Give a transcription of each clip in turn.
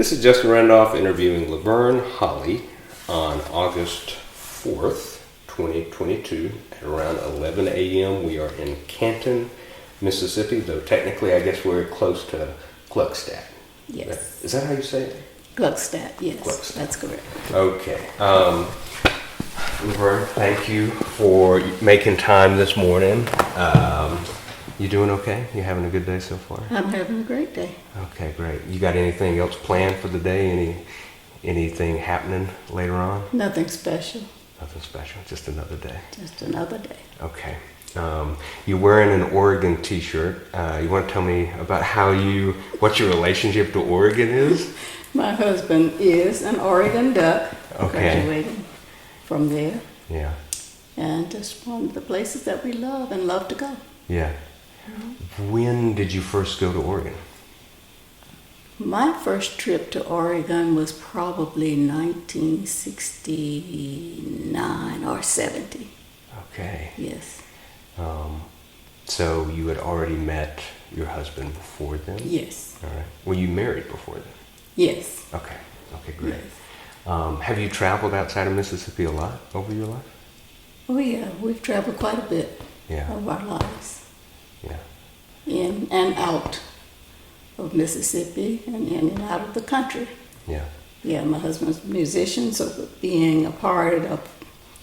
This is Justin Randolph interviewing Lavern Holly on August 4th, 2022 at around 11 a.m. We are in Canton, Mississippi, though technically I guess we're close to Gluckstadt. Yes. Is that how you say it? Gluckstadt, yes. Gluckstadt. That's correct. Okay. Lavern, thank you for making time this morning. You doing okay? You having a good day so far? I'm having a great day. Okay, great. You got anything else planned for the day? Anything happening later on? Nothing special. Nothing special. Just another day. Just another day. Okay. You're wearing an Oregon T-shirt. You want to tell me about what your relationship to Oregon is? My husband is an Oregon Duck. Okay. Graduating from there. Yeah. And just one of the places that we love and love to go. Yeah. When did you first go to Oregon? My first trip to Oregon was probably 1969 or 70. Okay. Yes. So you had already met your husband before then? Yes. All right. Were you married before then? Yes. Okay. Okay, great. Yes. Have you traveled outside of Mississippi a lot over your life? Oh yeah, we've traveled quite a bit of our lives. Yeah. In and out of Mississippi and in and out of the country. Yeah. Yeah, my husband's a musician, so being a part of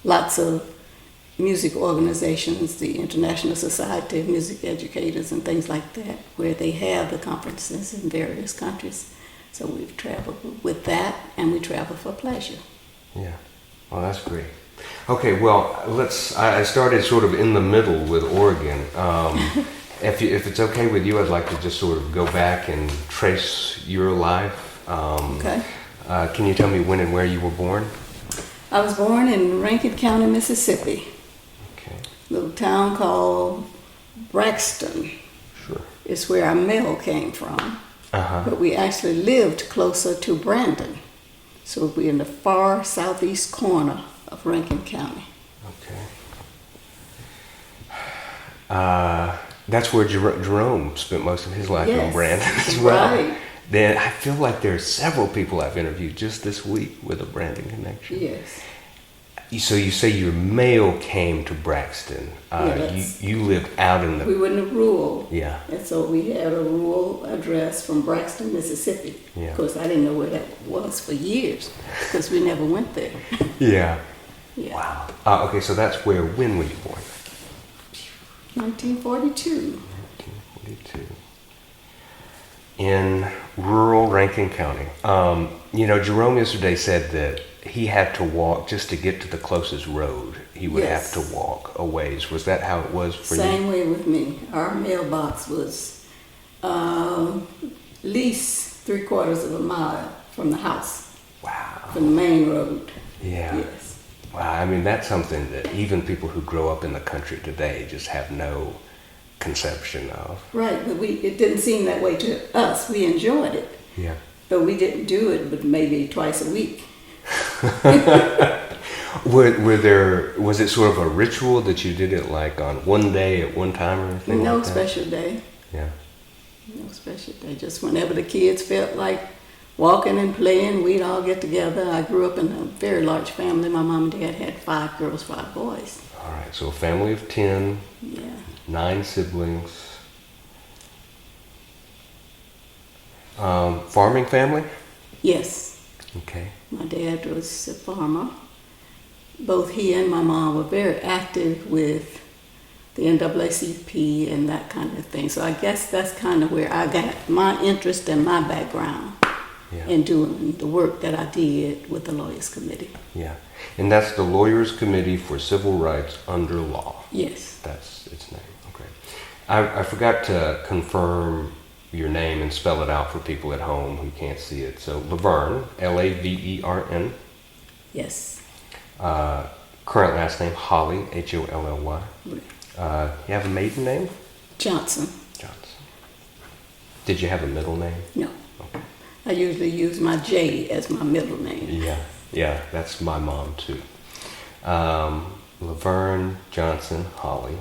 lots of music organizations, the International Society of Music Educators and things like that, where they have the conferences in various countries. So we've traveled with that, and we travel for pleasure. Yeah. Well, that's great. Okay, well, I started sort of in the middle with Oregon. If it's okay with you, I'd like to just sort of go back and trace your life. Okay. Can you tell me when and where you were born? I was born in Rankin County, Mississippi. Okay. A little town called Braxton. Sure. Is where our mail came from. Uh-huh. But we actually lived closer to Brandon. So we're in the far southeast corner of Rankin County. Okay. That's where Jerome spent most of his life in Brandon as well. Right. Then I feel like there are several people I've interviewed just this week with a Brandon connection. Yes. So you say your mail came to Braxton. You lived out in the... We were in the rural. Yeah. And so we had a rural address from Braxton, Mississippi. Yeah. Of course, I didn't know where that was for years because we never went there. Yeah. Yeah. Wow. Okay, so that's when were you born? 1942. 1942. In rural Rankin County. Jerome yesterday said that he had to walk just to get to the closest road. He would have to walk a ways. Was that how it was for you? Same way with me. Our mailbox was at least 3/4 of a mile from the house. Wow. From the main road. Yeah. Yes. Wow, I mean, that's something that even people who grow up in the country today just have no conception of. Right, but it didn't seem that way to us. We enjoyed it. Yeah. But we didn't do it but maybe twice a week. Was it sort of a ritual that you did it like on one day at one time or anything No like that? special day. Yeah. No special day. Just whenever the kids felt like walking and playing, we'd all get together. I grew up in a very large family. My mom and dad had 5 girls, 5 boys. All right, so a family of 10, Yeah. 9 siblings. Farming family? Yes. Okay. My dad was a farmer. Both he and my mom were very active with the NAACP and that kind of thing. So I guess that's kind of where I got my interest and my background in doing the work that I did with the Lawyers Committee. Yeah. And that's the Lawyers Committee for Civil Rights Under Law. Yes. That's its name. Okay. I forgot to confirm your name and spell it out for people at home who can't see it. So Lavern, Lavern. Yes. Current last name, Holly, Holly. You have a maiden name? Johnson. Johnson. Did you have a middle name? No. Okay. I usually use my J as my middle name. Yeah, that's my mom too. Lavern, Johnson, Holly.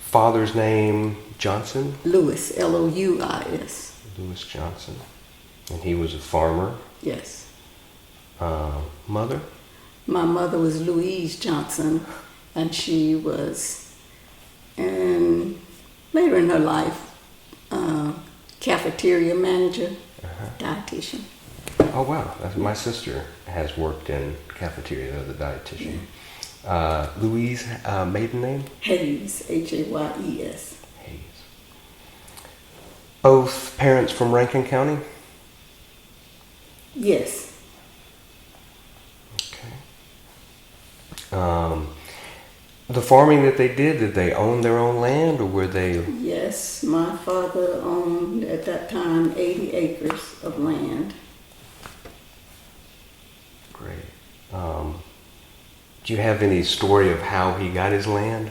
Father's name, Johnson? Louis, Louis. Louis Johnson. And he was a farmer. Yes. Mother? My mother was Louise Johnson, and she was, later in her life, cafeteria manager, dietitian. Oh, wow. My sister has worked in cafeteria as a dietitian. Louise, maiden name? Hayes, Hayes. Hayes. Both parents from Rankin County? Yes. Okay. The farming that they did they own their own land, or were they? Yes, my father owned at that time 80 acres of land. Great. Do you have any story of how he got his land?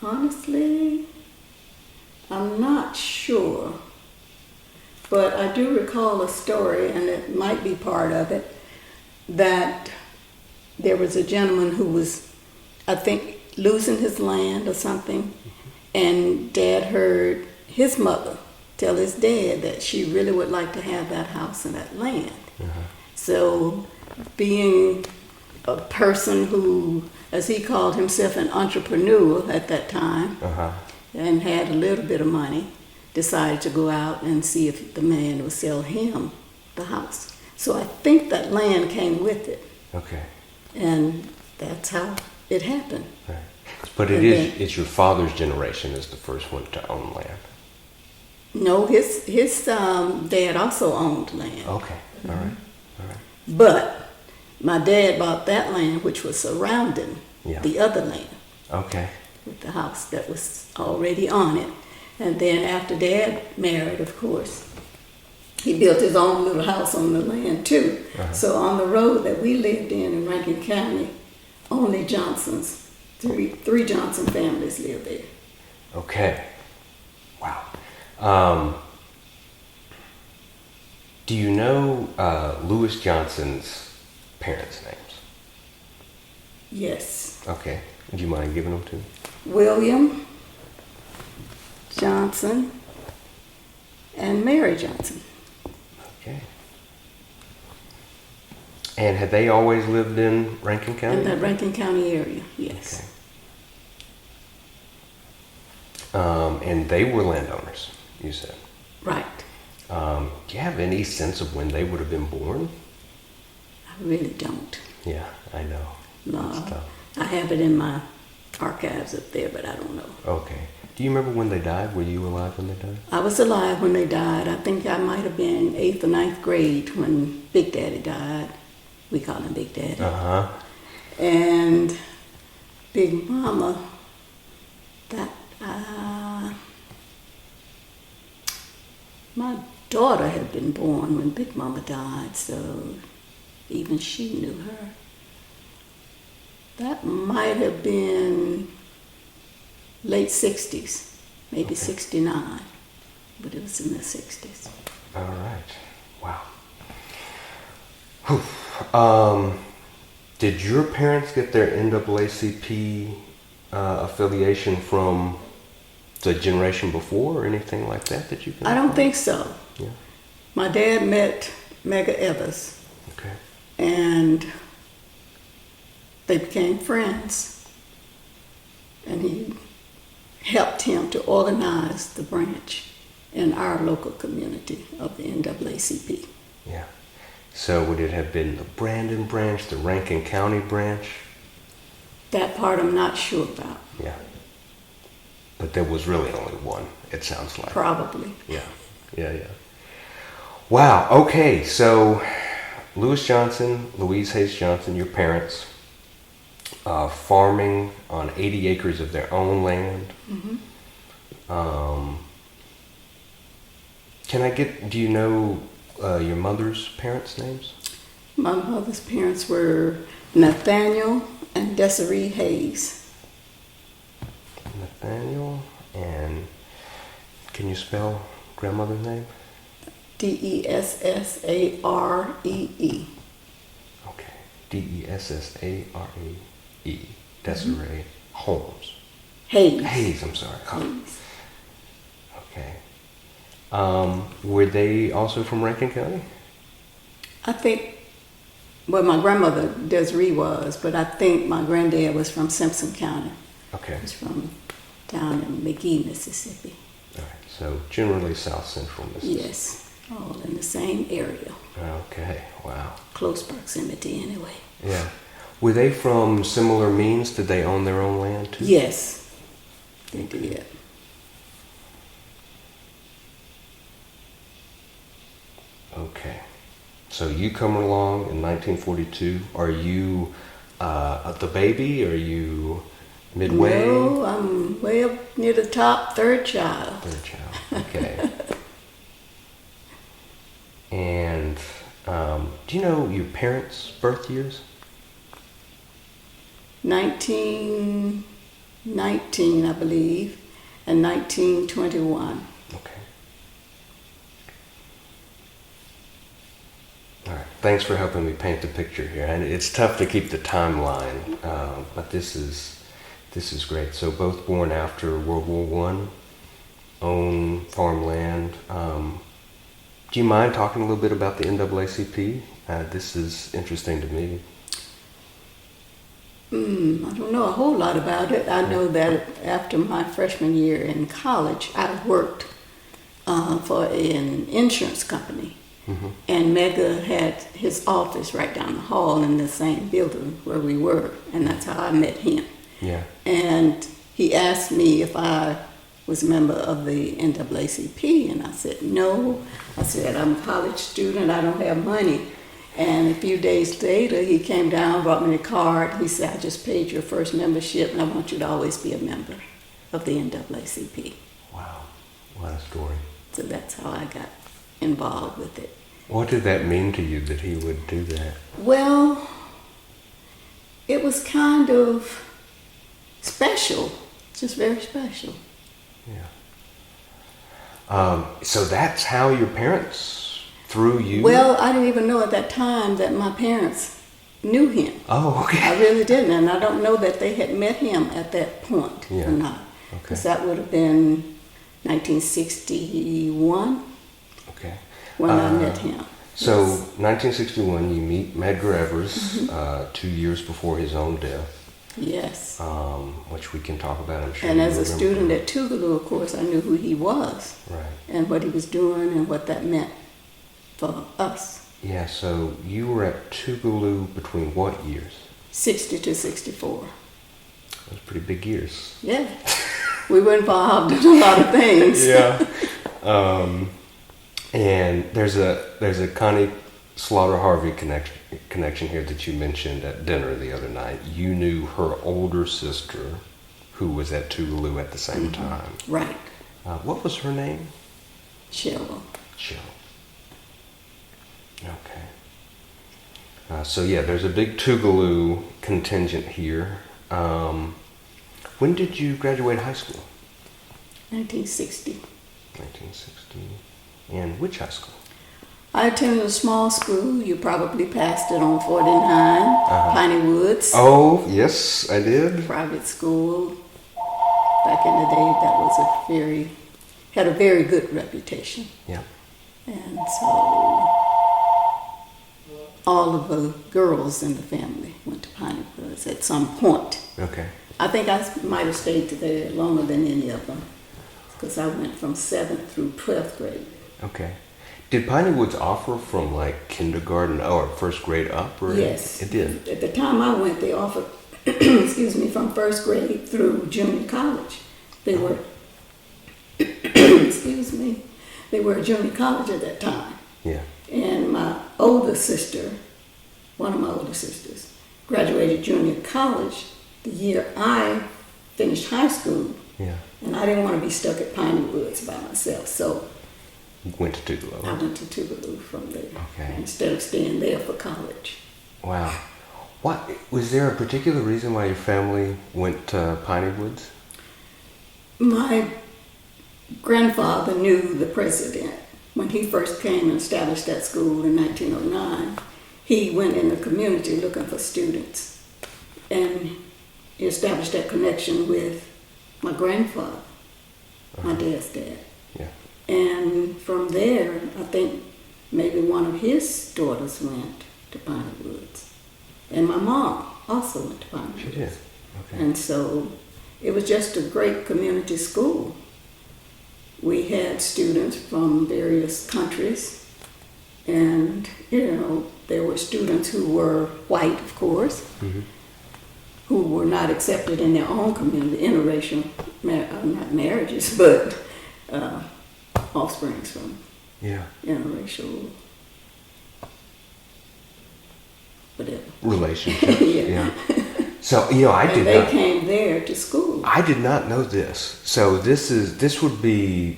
Honestly, I'm not sure. But I do recall a story, and it might be part of it, that there was a gentleman who was, I think, losing his land or something, and Dad heard his mother tell his dad that she really would like to have that house and that land. So, being a person who, as he called himself, an entrepreneur at that time, and had a little bit of money, decided to go out and see if the man would sell him the house. So I think that land came with it. Okay. And that's how it happened. Right. But it's your father's generation is the first one to own land. No, his dad also owned land. Okay. All right. But my dad bought that land, which was surrounding the other land. Okay. With the house that was already on it. And then after Dad married, of course, he built his own little house on the land too. So on the road that we lived in Rankin County, only Johnsons, three Johnson families lived there. Okay. Wow. Do you know Louis Johnson's parents' names? Yes. Okay. Do you mind giving them to me? William Johnson and Mary Johnson. Okay. And had they always lived in Rankin County? In the Rankin County area, yes. Okay. And they were landowners, you said? Right. Do you have any sense of when they would have been born? I really don't. Yeah, I know. No, It's tough. I have it in my archives up there, but I don't know. Okay. Do you remember when they died? Were you alive when they died? I was alive when they died. I think I might have been 8th or 9th grade when Big Daddy died. We call him Big Daddy. And Big Mama, my daughter had been born when Big Mama died, so even she knew her. That might have been late 60s, maybe 69, but it was in the 60s. All right. Wow. Did your parents get their NAACP affiliation from the generation before or anything like that you can? I don't think so. Yeah. My dad met Mega Evers. Okay. And they became friends. And he helped him to organize the branch in our local community of the NAACP. Yeah. So would it have been the Brandon branch, the Rankin County branch? That part I'm not sure about. Yeah. But there was really only one, it sounds like. Probably. Yeah. Wow. Okay. So Louis Johnson, Louise Hayes Johnson, your parents, farming on 80 acres of their own land. Do you know your mother's parents' names? My mother's parents were Nathaniel and Desiree Hayes. Nathaniel, and can you spell grandmother's name? Dessaree. Okay. Dessaree. Desiree Holmes. Hayes. Hayes, I'm sorry. Oh. Hayes. Okay. Were they also from Rankin County? I think, well, my grandmother, Desiree, was, but I think my granddad was from Simpson County. Okay. He was from down in McGee, Mississippi. All right. So generally South Central Mississippi. Yes, all in the same area. Okay. Wow. Close proximity, anyway. Yeah. Were they from similar means? Did they own their own land too? Yes, they did. Okay. So you come along in 1942. Are you the baby? Are you midway? No, I'm way up near the top, third child. Third child. Okay. And do you know your parents' birth years? 1919, I believe, and 1921. Okay. All right. Thanks for helping me paint the picture here. And it's tough to keep the timeline, but this is great. So both born after World War I, own farmland. Do you mind talking a little bit about the NAACP? This is interesting to me. I don't know a whole lot about it. I know that after my freshman year in college, I worked for an insurance company. Mm-hmm. And Mega had his office right down the hall in the same building where we were. And that's how I met him. Yeah. And he asked me if I was a member of the NAACP. And I said, no. I said, I'm a college student. I don't have money. And a few days later, he came down, brought me a card. He said, I just paid your first membership, and I want you to always be a member of the NAACP. Wow. What a story. So that's how I got involved with it. What did that mean to you that he would do that? Well, it was kind of special, just very special. Yeah. So that's how your parents through you? Well, I didn't even know at that time that my parents knew him. Oh, okay. I really didn't, and I don't know that they had met him at that point or not. Because that would have been 1961 when I met him. So, Yes. 1961, you meet Medgar Evers 2 years before his own death. Yes. Which we can talk about, I'm sure. And you as a remember. student at Tougaloo, of course, I knew who he was. Right. And what he was doing and what that meant for us. Yeah, so you were at Tougaloo between what years? 60 to 64. Those pretty big years. Yeah. We were involved in a lot of things. Yeah. And there's a Connie Slaughter Harvey connection here that you mentioned at dinner the other night. You knew her older sister who was at Tougaloo at the same time. Right. What was her name? Cheryl. Cheryl. Okay. So yeah, there's a big Tougaloo contingent here. When did you graduate high school? 1960. 1960. And which high school? I attended a small school. You probably passed it on 49, Piney Woods. Oh, yes, I did. Private school. Back in the day, that was had a very good reputation. Yeah. And so all of the girls in the family went to Piney Woods at some point. Okay. I think I might have stayed there longer than any of them because I went from 7th through 12th grade. Okay. Did Piney Woods offer from like kindergarten or first grade up? Or Yes. It did. At the time I went, they offered, excuse me, from first grade through junior college. They were, excuse me, they were a junior college at that time. Yeah. And my older sister, one of my older sisters, graduated junior college the year I finished high school. Yeah. And I didn't want to be stuck at Piney Woods by myself, so Went to Tougaloo. I went to Tougaloo from there Okay. instead of staying there for college. Wow. What was there a particular reason why your family went to Piney Woods? My grandfather knew the president. When he first came and established that school in 1909, he went in the community looking for students. And he established that connection with my grandfather, my dad's dad. Yeah. And from there, I think maybe one of his daughters went to Piney Woods. And my mom also went to Piney She Woods. did. Okay. And so it was just a great community school. We had students from various countries, and there were students who were white, of course, Mm-hmm. who were not accepted in their own community, interracial, not marriages, but offsprings from Yeah. interracial, whatever. Relationship. Yeah. So, I And did they not. came there to school. I did not know this. So this would be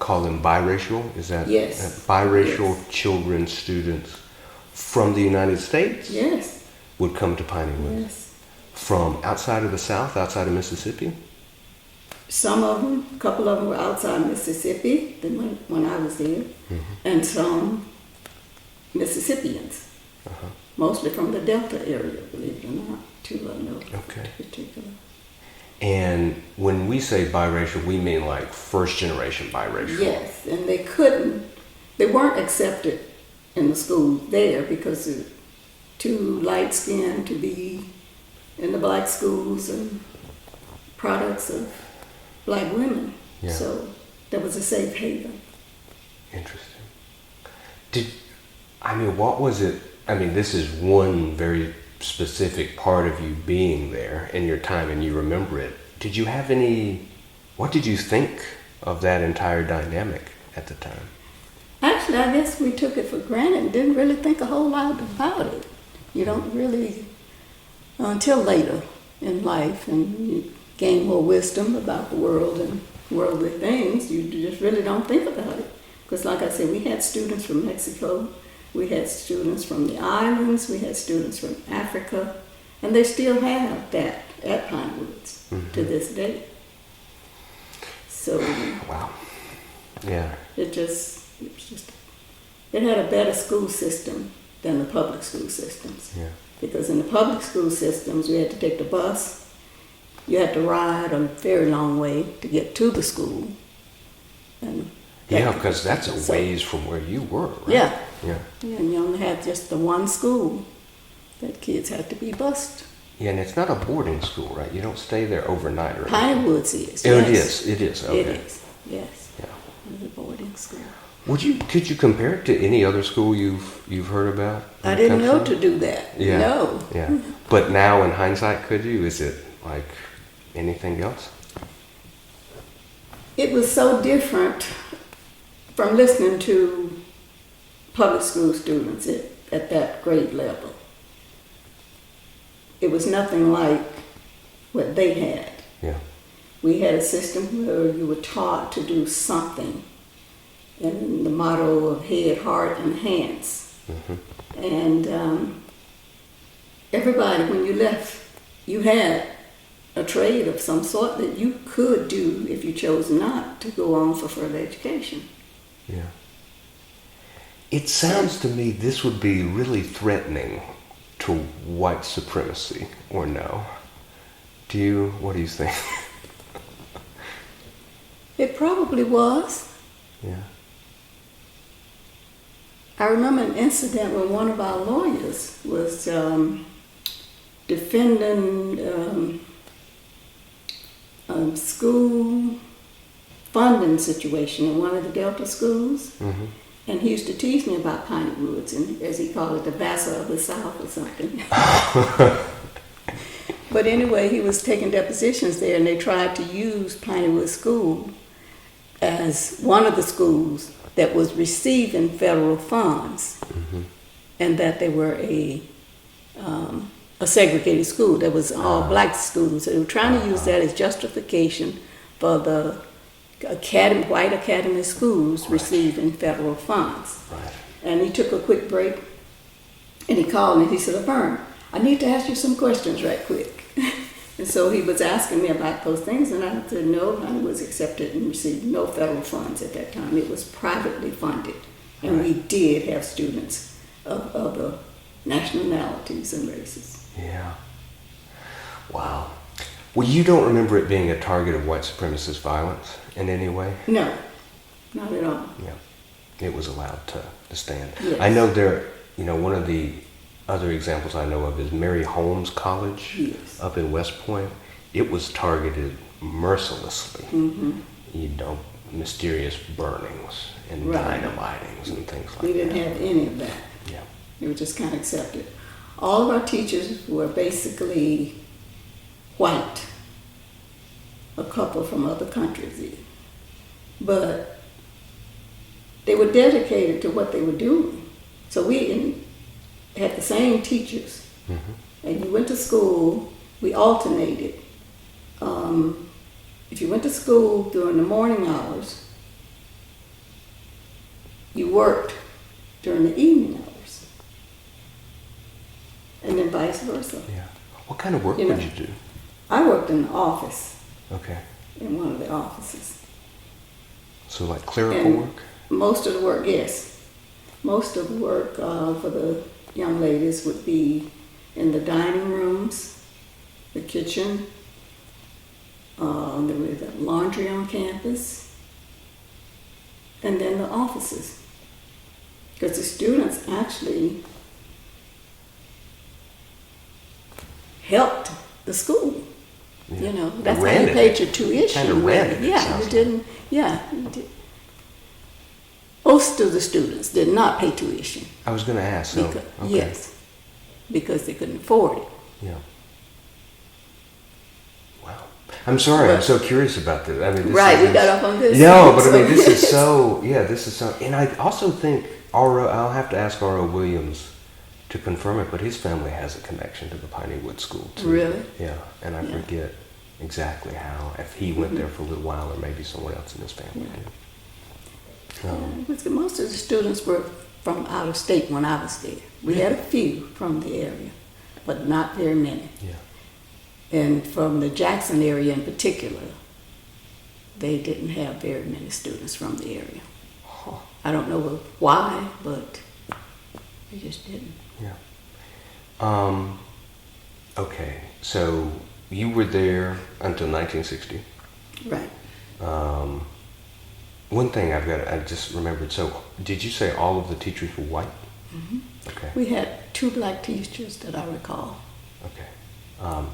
call them biracial. Is that Yes. biracial Yes. children students from the United States Yes, would come to Piney Woods yes. from outside of the South, outside of Mississippi. Some of them, a couple of them were outside Mississippi when I was there, and some Mississippians, Uh-huh. mostly from the Delta area, believe it or not, two I know Okay. in particular. And when we say biracial, we mean like first generation biracial. Yes, and they weren't accepted in the school there because they're too light skinned to be in the black schools and products of black women. Yeah. So that was a safe haven. Interesting. What was it? This is one very specific part of you being there in your time and you remember it. Did you have what did you think of that entire dynamic at the time? Actually, I guess we took it for granted and didn't really think a whole lot about it. You don't really, until later in life, and you gain more wisdom about the world and worldly things, you just really don't think about it. Because like I said, we had students from Mexico, we had students from the islands, we had students from Africa, and they still have that at Pine Woods to this day. So Wow. Yeah. it had a better school system than the public school systems. Yeah. Because in the public school systems, you had to take the bus, you had to ride a very long way to get to the school. And Yeah, because that's a ways from where you were, right? Yeah. Yeah. And you only had just the one school that kids had to be bused. Yeah, and it's not a boarding school, right? You don't stay there overnight or anything. Pine Woods is. Oh, yes. it is. Okay. It is, yes. Yeah. It was a boarding school. Could you compare it to any other school you've heard about? in I the didn't know country? to do that. Yeah. No. Yeah. But now in hindsight, could you? Is it like anything else? It was so different from listening to public school students at that grade level. It was nothing like what they had. Yeah. We had a system where you were taught to do something, and the motto of head, heart, and hands. Mm-hmm. And everybody, when you left, you had a trade of some sort that you could do if you chose not to go on for further education. Yeah. It sounds to me this would be really threatening to white supremacy, or no? What do you think? It probably was. Yeah. I remember an incident when one of our lawyers was defending a school funding situation in one of the Delta schools. Mm-hmm. And he used to tease me about Piney Woods, and as he called it, the Vassar of the South or something. But anyway, he was taking depositions there, and they tried to use Piney Woods School as one of the schools that was receiving federal funds, and that they were a segregated school. That was all black schools. So they were trying to use that as justification for the white academy schools receiving federal funds. Right. And he took a quick break, and he called me. He said, "Lavern, I need to ask you some questions right quick." And so he was asking me about those things, and I said, no, I was accepted and received no federal funds at that time. It was privately funded, and we did have students of other nationalities and races. Yeah. Wow. Well, you don't remember it being a target of white supremacist violence in any way? No, Not at all. Yeah. It was allowed to stand. Yes. I know one of the other examples I know of is Mary Holmes College Yes. up in West Point. It was targeted mercilessly. Mysterious burnings and Right. dynamitings and things like that. We didn't have any of that. Yeah. It was just kind of accepted. All of our teachers were basically white, a couple from other countries, but they were dedicated to what they were doing. So we had the same teachers, and you went to school, we alternated. If you went to school during the morning hours, you worked during the evening hours, and then vice versa. Yeah. What kind of work You would know. you do? I worked in the office, Okay. in one of the offices. So like clerical And work? most of the work, yes. Most of the work for the young ladies would be in the dining rooms, the kitchen. There was laundry on campus, and then the offices. Because the students actually helped the school. Yeah. You know, They that's how ran you it. paid your tuition. Kind of ran it, it Yeah, sounds you like. didn't. Yeah, you did. Most of the students did not pay tuition. I was going to ask. So, Because, okay. Yes, because they couldn't afford it. Yeah. Wow. I'm sorry. I'm But- so curious about this. I mean, this Right, is, we got off on this. No, but I So, mean, this is yes. so. Yeah, this is so. And I also think R.O. I'll have to ask R.O. Williams to confirm it, but his family has a connection to the Piney Wood School too. Really? Yeah, and I Yeah. forget exactly how. If he went there for a little while, or maybe someone else in his family Yeah. did. Because most of the students were from out of state when I was there. We had a few from the area, but not very many. Yeah. And from the Jackson area in particular, they didn't have very many students from the area. Huh. I don't know why, but they just didn't. Yeah. Okay, so you were there until 1960. Right. One thing I just remembered. So, did you say all of the teachers were white? Okay. We had 2 black teachers that I recall. Okay.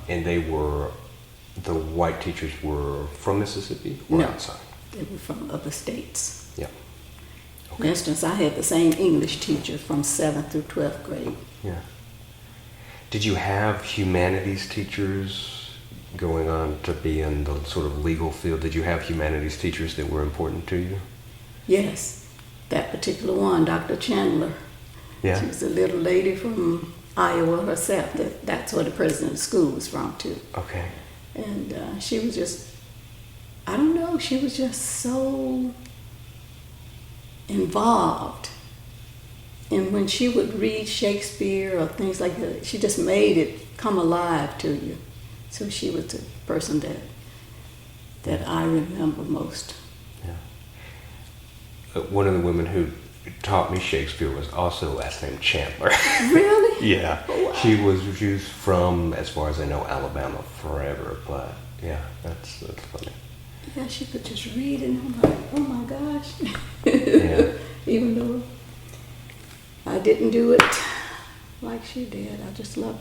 And the white teachers were from Mississippi or No. outside? They were from other states. Yeah. For instance, I had the same English teacher from 7th through 12th grade. Yeah. Did you have humanities teachers going on to be in the sort of legal field? Did you have humanities teachers that were important to you? Yes, that particular one, Dr. Chandler. Yeah. She was a little lady from Iowa herself. That's where the president of the school was from, too. Okay. And she was just, I don't know, she was just so involved. And when she would read Shakespeare or things like that, she just made it come alive to you. So she was the person that I remember most. Yeah. One of the women who taught me Shakespeare was also last name Chandler. Really? Yeah. Oh, wow. She was from, as far as I know, Alabama forever. But yeah, that's funny. Yeah, she could just read and I'm like, oh my gosh. Yeah. Even though I didn't do it like she did, I just loved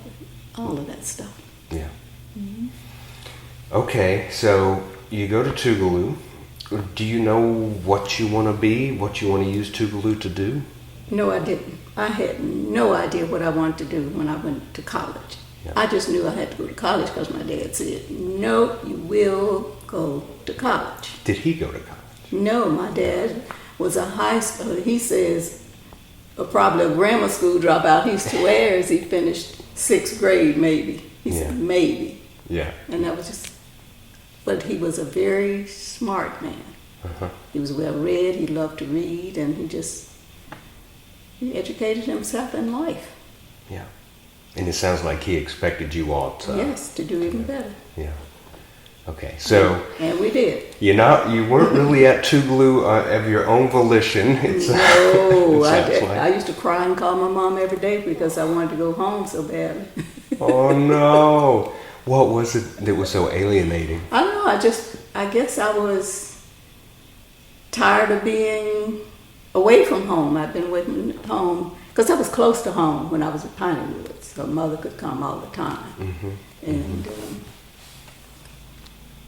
all of that stuff. Yeah. Okay, so you go to Tougaloo. Do you know what you want to be, what you want to use Tougaloo to do? No, I didn't. I had no idea what I wanted to do when I went to college. Yeah. I just knew I had to go to college because my dad said, no, you will go to college. Did he go to college? No, my dad was a high school, he says, probably a grammar school dropout. He swears he finished 6th grade maybe. He Yeah. said maybe. Yeah. And that was just, but he was a very smart man. Uh-huh. He was well read, he loved to read, and he educated himself in life. Yeah. And it sounds like he expected you all to. Yes, to do even better. Yeah. Okay, so And we did. you weren't really at Tougaloo of your own volition. It's, No, it sounds I like. used to cry and call my mom every day because I wanted to go home so badly. Oh no! What was it that was so alienating? I don't know, I guess I was tired of being away from home. I've been away from home because I was close to home when I was at Piney Woods. So mother could come all the time. And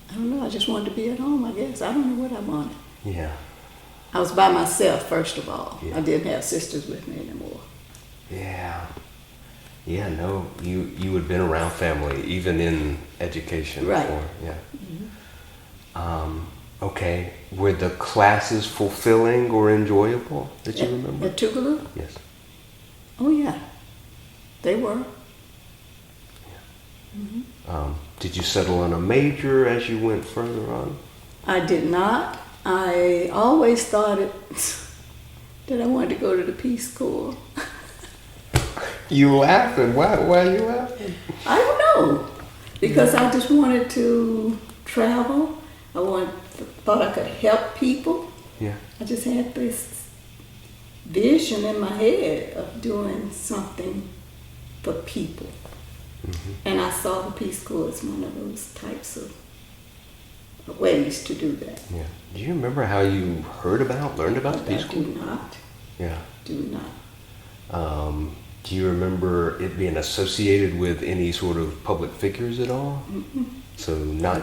I don't know, I just wanted to be at home, I guess. I don't know what I wanted. Yeah. I was by myself, first of all. Yeah. I didn't have sisters with me anymore. Yeah. Yeah, no, you had been around family, even in education. Right. Before. Yeah. Okay. Were the classes fulfilling or enjoyable that you remember? At Tougaloo? Yes. Oh, yeah. They were. Did you settle on a major as you went further on? I did not. I always thought that I wanted to go to the Peace Corps. You laughing? Why are you laughing? I don't know. Because I just wanted to travel. Thought I could help people. Yeah. I just had this vision in my head of doing something for people. And I saw the Peace Corps as one of those types of ways to do that. Yeah. Do you remember how you learned about Peace Corps? I do not. Yeah. Do not. Do you remember it being associated with any sort of public figures at all? So not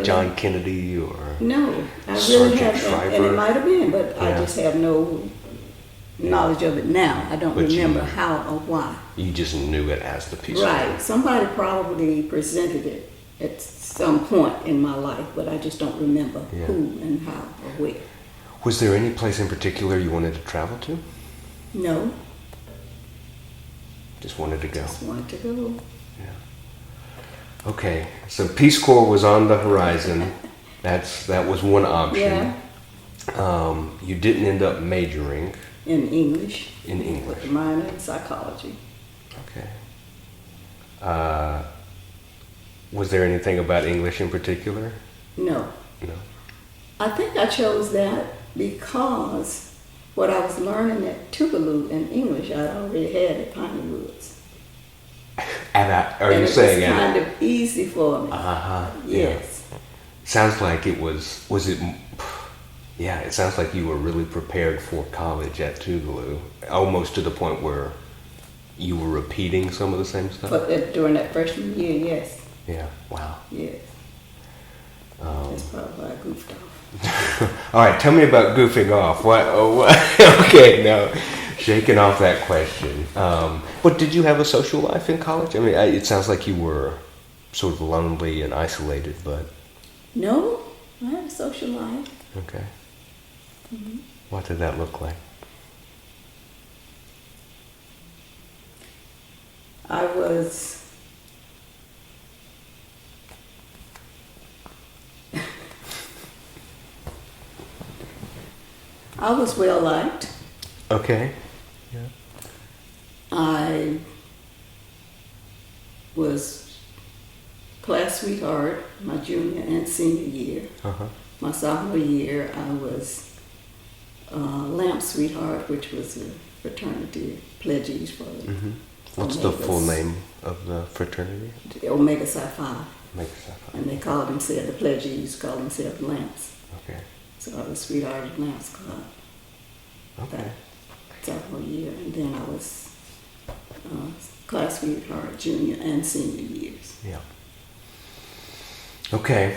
John Kennedy or no, I really Sergeant have, Shriver? and it might have been, but I Yeah. just have no knowledge of it now. I don't But remember you- how or why. You just knew it as the Peace Corps. Right, somebody probably presented it at some point in my life, but I just don't remember Yeah. who and how or where. Was there any place in particular you wanted to travel to? No, Just wanted to go. just wanted to go. Okay, so Peace Corps was on the horizon. That was one option. Yeah. You didn't end up majoring In English. in English. With a minor in psychology. Okay. Was there anything about English in particular? No. No. I think I chose that because what I was learning at Tougaloo in English I'd already had at Piney Woods. Are And you it saying was it? kind of easy for me. Yes. Yes. Sounds like it was it? Yeah, it sounds like you were really prepared for college at Tougaloo, almost to the point where you were repeating some of the same stuff. But during that freshman year, yes. Yeah. Wow. Yes. That's probably why I goofed off. All right, tell me about goofing off. What? Okay, no, shaking off that question. But did you have a social life in college? I mean, it sounds like you were sort of lonely and isolated, but No, I had a social life. okay. What did that look like? I was well liked. Okay. Yeah. I was class sweetheart my junior and senior year. Uh-huh. My sophomore year, I was Lamp Sweetheart, which was a fraternity pledges for the What's the Omegas. full name of the fraternity? The Omega Psi Phi. Make yourself And they called themselves, the pledges called themselves Lamps. Okay. So I was Sweetheart of Lamps Club Okay. that sophomore year. And then I was class sweetheart junior and senior years. Yeah. Okay.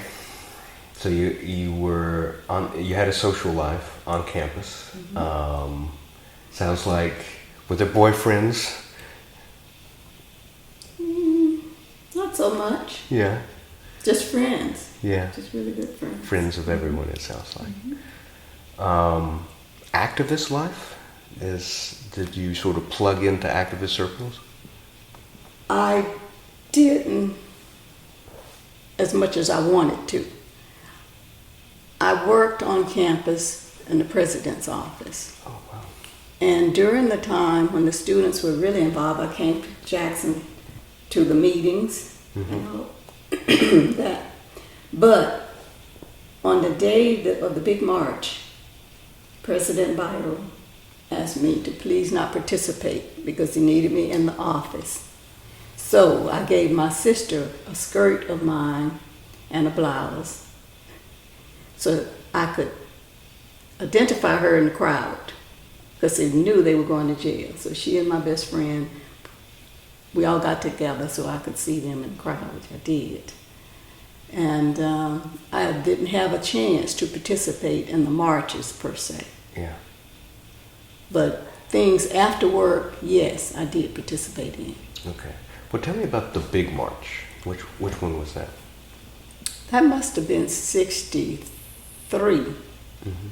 So you were on. You had a social life on campus. Sounds like were there boyfriends? Not so much. Yeah. Just friends. Yeah. Just really good friends. Friends of everyone. It sounds like. Activist life did you sort of plug into activist circles? I didn't as much as I wanted to. I worked on campus in the president's office. Oh wow. And during the time when the students were really involved, I came to Jackson to the meetings and all that. But on the day of the big march, President Biden asked me to please not participate because he needed me in the office. So I gave my sister a skirt of mine and a blouse so I could identify her in the crowd because they knew they were going to jail. So she and my best friend, we all got together so I could see them in the crowd, which I did. And I didn't have a chance to participate in the marches per se. Yeah. But things after work, yes, I did participate in. Okay. Well, tell me about the big march. Which one was that? That must have been 63. Mm-hmm.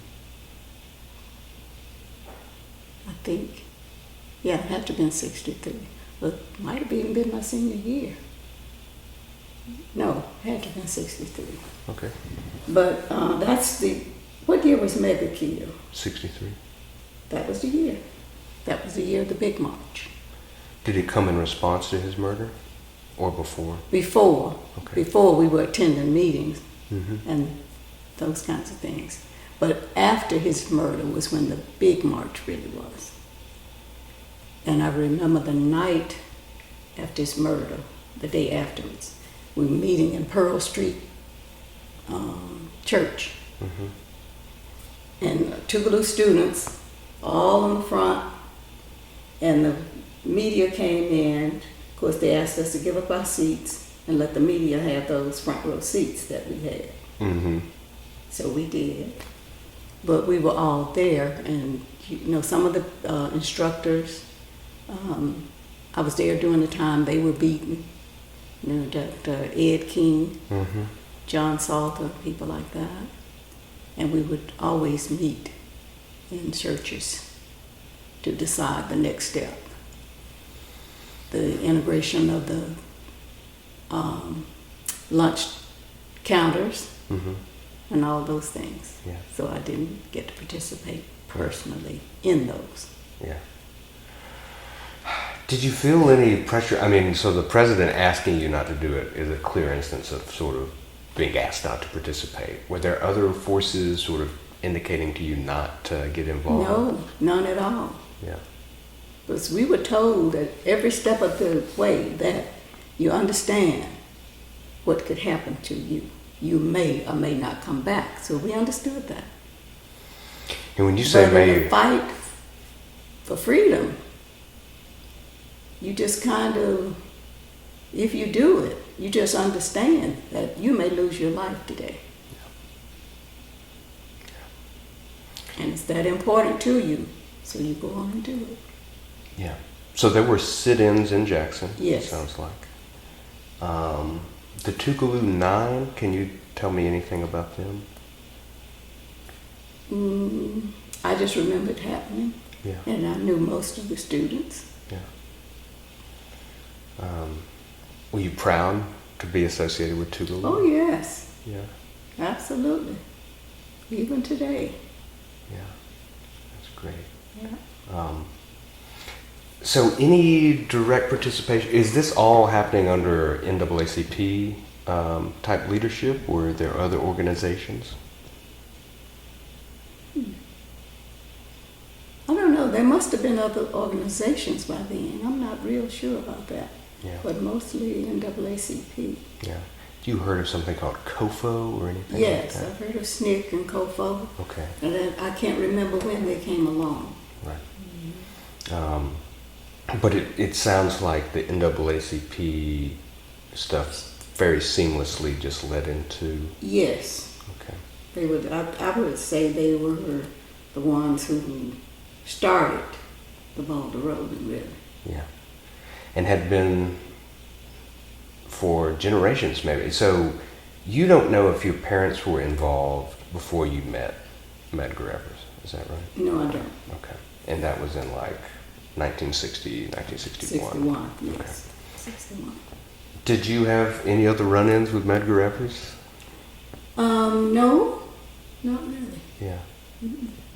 I think. Yeah, it had to have been 63. But it might have even been my senior year. No, it had to have been 63. Okay. But what year was Mega killed? 63. That was the year. That was the year of the big march. Did it come in response to his murder or before? Before. Okay. Before we were attending meetings Mm-hmm. and those kinds of things. But after his murder was when the big march really was. And I remember the night after his murder, the day afterwards, we were meeting in Pearl Street Church. Mm-hmm. And Tougaloo students all in the front, and the media came in. Of course, they asked us to give up our seats and let the media have those front row seats that we had. Mm-hmm. So we did. But we were all there, and some of the instructors, I was there during the time they were beaten. Dr. Ed King, Mm-hmm. John Salter, people like that. And we would always meet in churches to decide the next step. The integration of the lunch counters Mm-hmm. and all those things. Yeah. So I didn't get to participate personally in those. Yeah. Did you feel any pressure? I mean, so the president asking you not to do it is a clear instance of sort of being asked not to participate. Were there other forces sort of indicating to you not to get involved? No, none at all. Yeah. Because we were told that every step of the way that you understand what could happen to you. You may or may not come back. So we understood that. And when you say but may, in the fight for freedom, you just kind of, if you do it, you just understand that you may lose your life today. And it's that important to you, so you go on and do it. yeah. So there were sit-ins in Jackson. Yes. It sounds like. The Tougaloo 9. Can you tell me anything about them? I just remember it happening, Yeah. and I knew most of the students. Yeah. Were you proud to be associated with Tougaloo? Oh yes, Yeah. absolutely. Even today. Yeah. That's great. Yeah. So any direct participation, is this all happening under NAACP type leadership, or are there other organizations? I don't know. There must have been other organizations by then. I'm not real sure about that. Yeah. But mostly NAACP. Yeah. You heard of something called COFO or anything Yes, like I've heard of SNCC and COFO. that? Okay. And then I can't remember when they came along. Right. But it sounds like the NAACP stuff very seamlessly just led into. Yes. Okay. They would. I would say they were the ones who started the Boulder Road, really. Yeah. And had been for generations, maybe. So you don't know if your parents were involved before you met Medgar Evers, is that right? No, I don't. Okay. And that was in like 1960, 1961? 61, yes. Okay. 61. Did you have any other run-ins with Medgar Evers? No, not really. Yeah.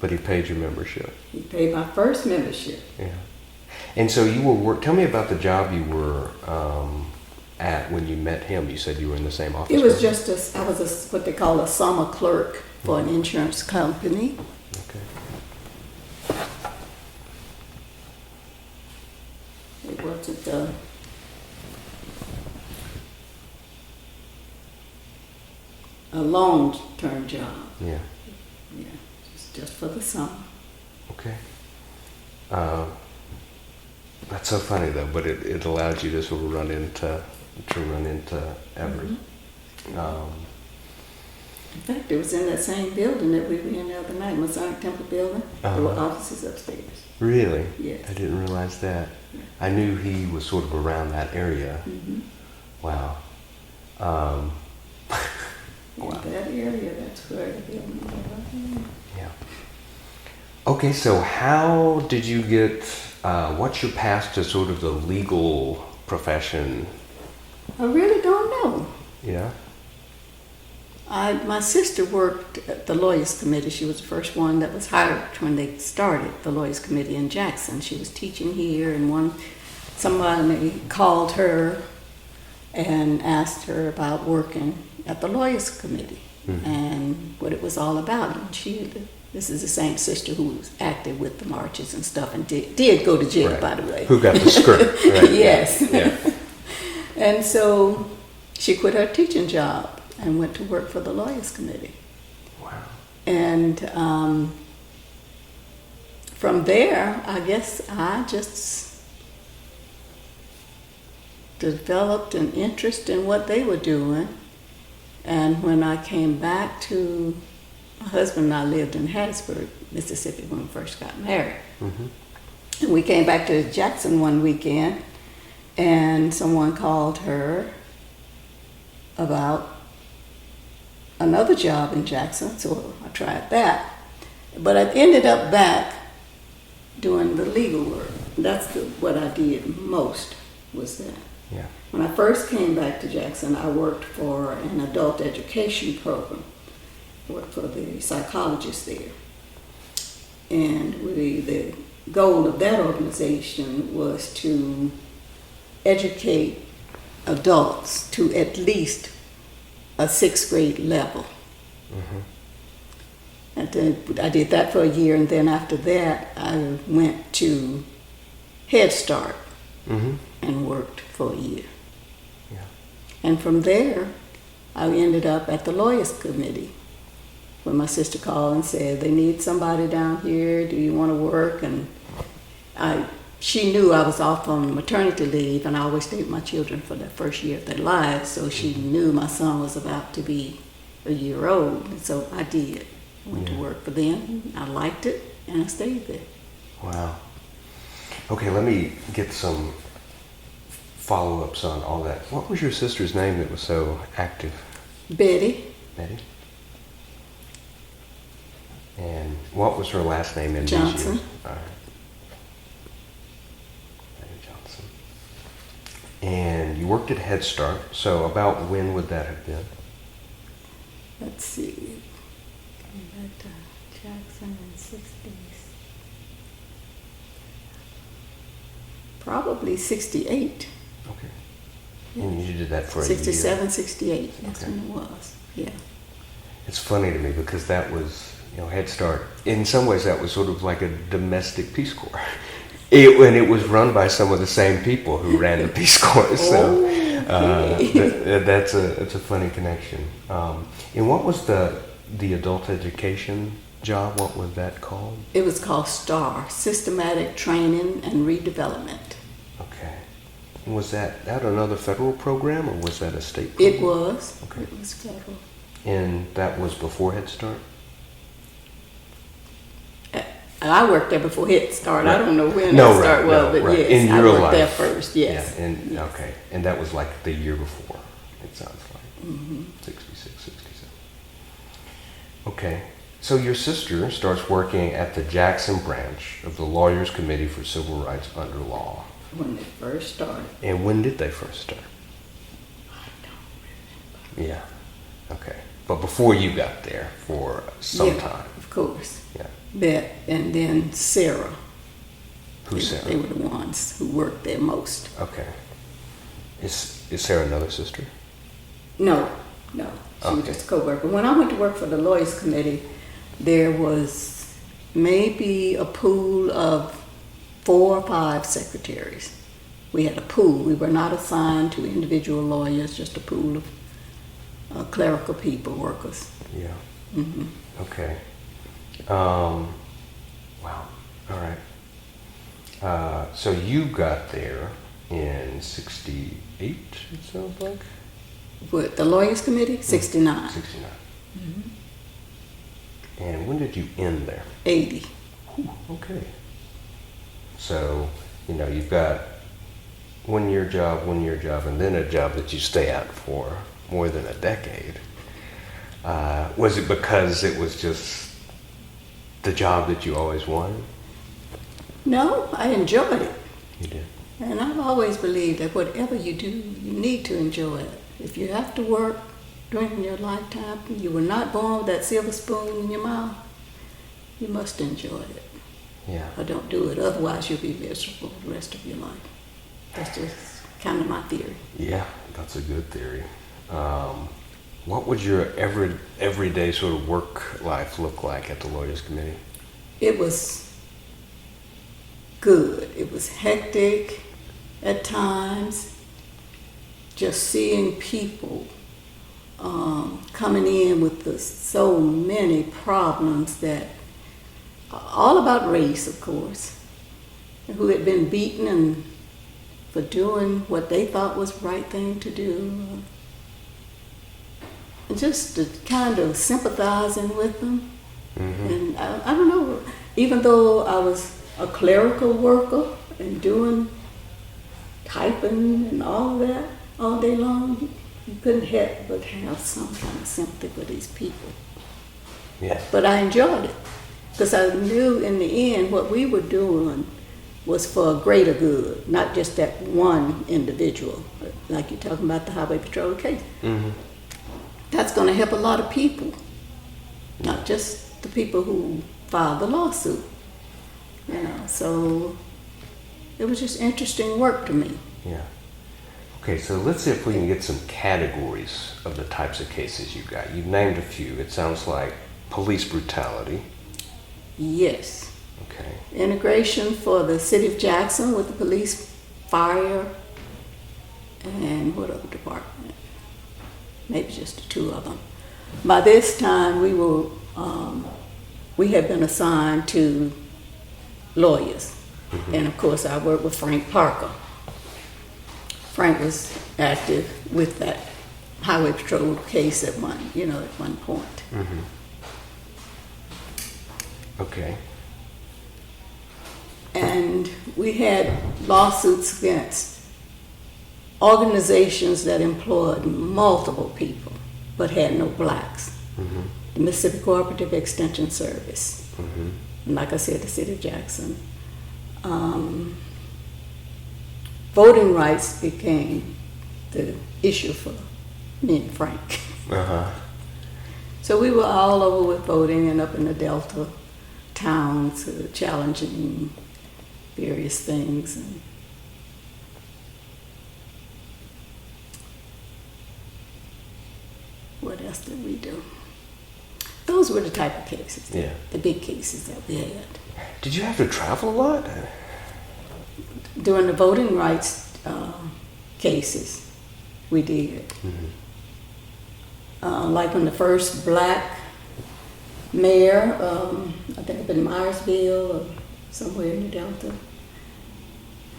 But he paid your membership. He paid my first membership. Yeah. And so you were tell me about the job you were at when you met him. You said you were in the same office. It was building? just I was what they call a summer clerk for an insurance company. Okay. It wasn't a long-term job. Yeah. Yeah, just for for the summer. Okay. That's so funny though, but it allowed you to sort of run into Everett. In fact, it was in that same building that we were in the other night, Masonic Temple building. There were offices upstairs. Really? Yes. I didn't realize that. I knew he was sort of around that area. Wow. In that area, that's where the building was. Yeah. Okay, so how did you get, what's your path to sort of the legal profession? I really don't know. Yeah? My sister worked at the Lawyers Committee. She was the first one that was hired when they started the Lawyers Committee in Jackson. She was teaching here, and somebody called her and asked her about working at the Lawyers Committee and what it was all about. And this is the same sister who was active with the marches and stuff, and did go to jail, Right. by the way. Who got the skirt, right? Yes. Yeah. And so she quit her teaching job and went to work for the Lawyers Committee. Wow. And from there, I guess I just developed an interest in what they were doing. And when I came back to my husband and I lived in Hattiesburg, Mississippi, when we first got married. And we came back to Jackson one weekend, and someone called her about another job in Jackson, so I tried that. But I ended up back doing the legal work. That's what I did most, was that. Yeah. When I first came back to Jackson, I worked for an adult education program. I worked for the psychologist there. And the goal of that organization was to educate adults to at least a 6th grade level. And then I did that for a year, and then after that I went to Head Start and worked for a year. Yeah. And from there I ended up at the Lawyers Committee when my sister called and said, they need somebody down here, do you want to work? And she knew I was off on maternity leave, and I always stayed with my children for the first year of their lives, so she knew my son was about to be a year old, and so I did. Went to work for them. I liked it, and I stayed there. Wow. Okay, let me get some follow-ups on all that. What was your sister's name that was so active? Betty. Betty? And what was her last name in Johnson. these years? All right. Betty Johnson. And you worked at Head Start, so about when would that have been? Let's see. Came back to Jackson in 60s. Probably 68. Okay. And you did that for a year? 67, 68. That's Okay. when it was. Yeah. It's funny to me because that was, Head Start, in some ways that was sort of like a domestic Peace Corps. And it was run by some of the same people who ran the Peace Corps. So it's a funny connection. And what was the adult education job? What was that called? It was called STAR, Systematic Training and Redevelopment. Okay. And was that another federal program, or was that a state program? It was. Okay. It was federal. And that was before Head Start? I worked there before Head Start. Right. I don't know when No, Head Start right, was, no, but right. yes, In I your worked life. there first. Yes. Yeah, and Yes. okay. And that was like the year before, it sounds like. 66, 67. Okay. So your sister starts working at the Jackson branch of the Lawyers Committee for Civil Rights Under Law. When they first started. And when did they first start? I don't remember. Yeah. Okay. But before you got there for some time. Of course. Yeah. Beth and then Sarah. Who's They Sarah? were the ones who worked there most. Okay. Is Sarah another sister? No. She was Okay. just a co-worker. When I went to work for the Lawyers Committee, there was maybe a pool of 4 or 5 secretaries. We had a pool. We were not assigned to individual lawyers, just a pool of clerical people, workers. Yeah. Okay. Wow. All right. So you got there in '68. It sounds like With the Lawyers Committee, 69. '69. And when did you end there? 80. Whew, okay. So, you've got 1 year job, and then a job that you stay at for more than a decade. Was it because it was just the job that you always wanted? No, I enjoyed it. You did. And I've always believed that whatever you do, you need to enjoy it. If you have to work during your lifetime, you were not born with that silver spoon in your mouth, you must enjoy it. Yeah. Or don't do it. Otherwise, you'll be miserable the rest of your life. That's just kind of my theory. Yeah, that's a good theory. What would your everyday sort of work life look like at the Lawyers Committee? It was good. It was hectic at times. Just seeing people coming in with so many problems that, all about race, of course, who had been beaten and for doing what they thought was the right thing to do. And just to kind of sympathizing with them. Mm-hmm. And I don't know, even though I was a clerical worker and doing typing and all that all day long, you couldn't help but have some kind of sympathy for these people. Yeah. But I enjoyed it because I knew in the end what we were doing was for a greater good, not just that one individual, like you're talking about the Highway Patrol case. Mm-hmm. That's going to help a lot of people, not just the people who filed the lawsuit. So it was just interesting work to me. Yeah. Okay, so let's see if we can get some categories of the types of cases you got. You've named a few. It sounds like police brutality. Yes. Okay. Integration for the city of Jackson with the police, fire, and what other department? Maybe just the two of them. By this time, we had been assigned to lawyers. Mm-hmm. And of course, I worked with Frank Parker. Frank was active with that Highway Patrol case at one point. Mm-hmm. Okay. And we had lawsuits against organizations that employed multiple people but had no blacks. Mm-hmm. The Mississippi Cooperative Extension Service. Mm-hmm. And like I said, the city of Jackson. Voting rights became the issue for me and Frank. Uh-huh. So we were all over with voting and up in the Delta towns challenging various things. And what else did we do? Those were the type of cases, the big cases that we had. Did you have to travel a lot? During the voting rights cases, we did. Mm-hmm. Like when the first black mayor, I think up in Myersville or somewhere in the Delta,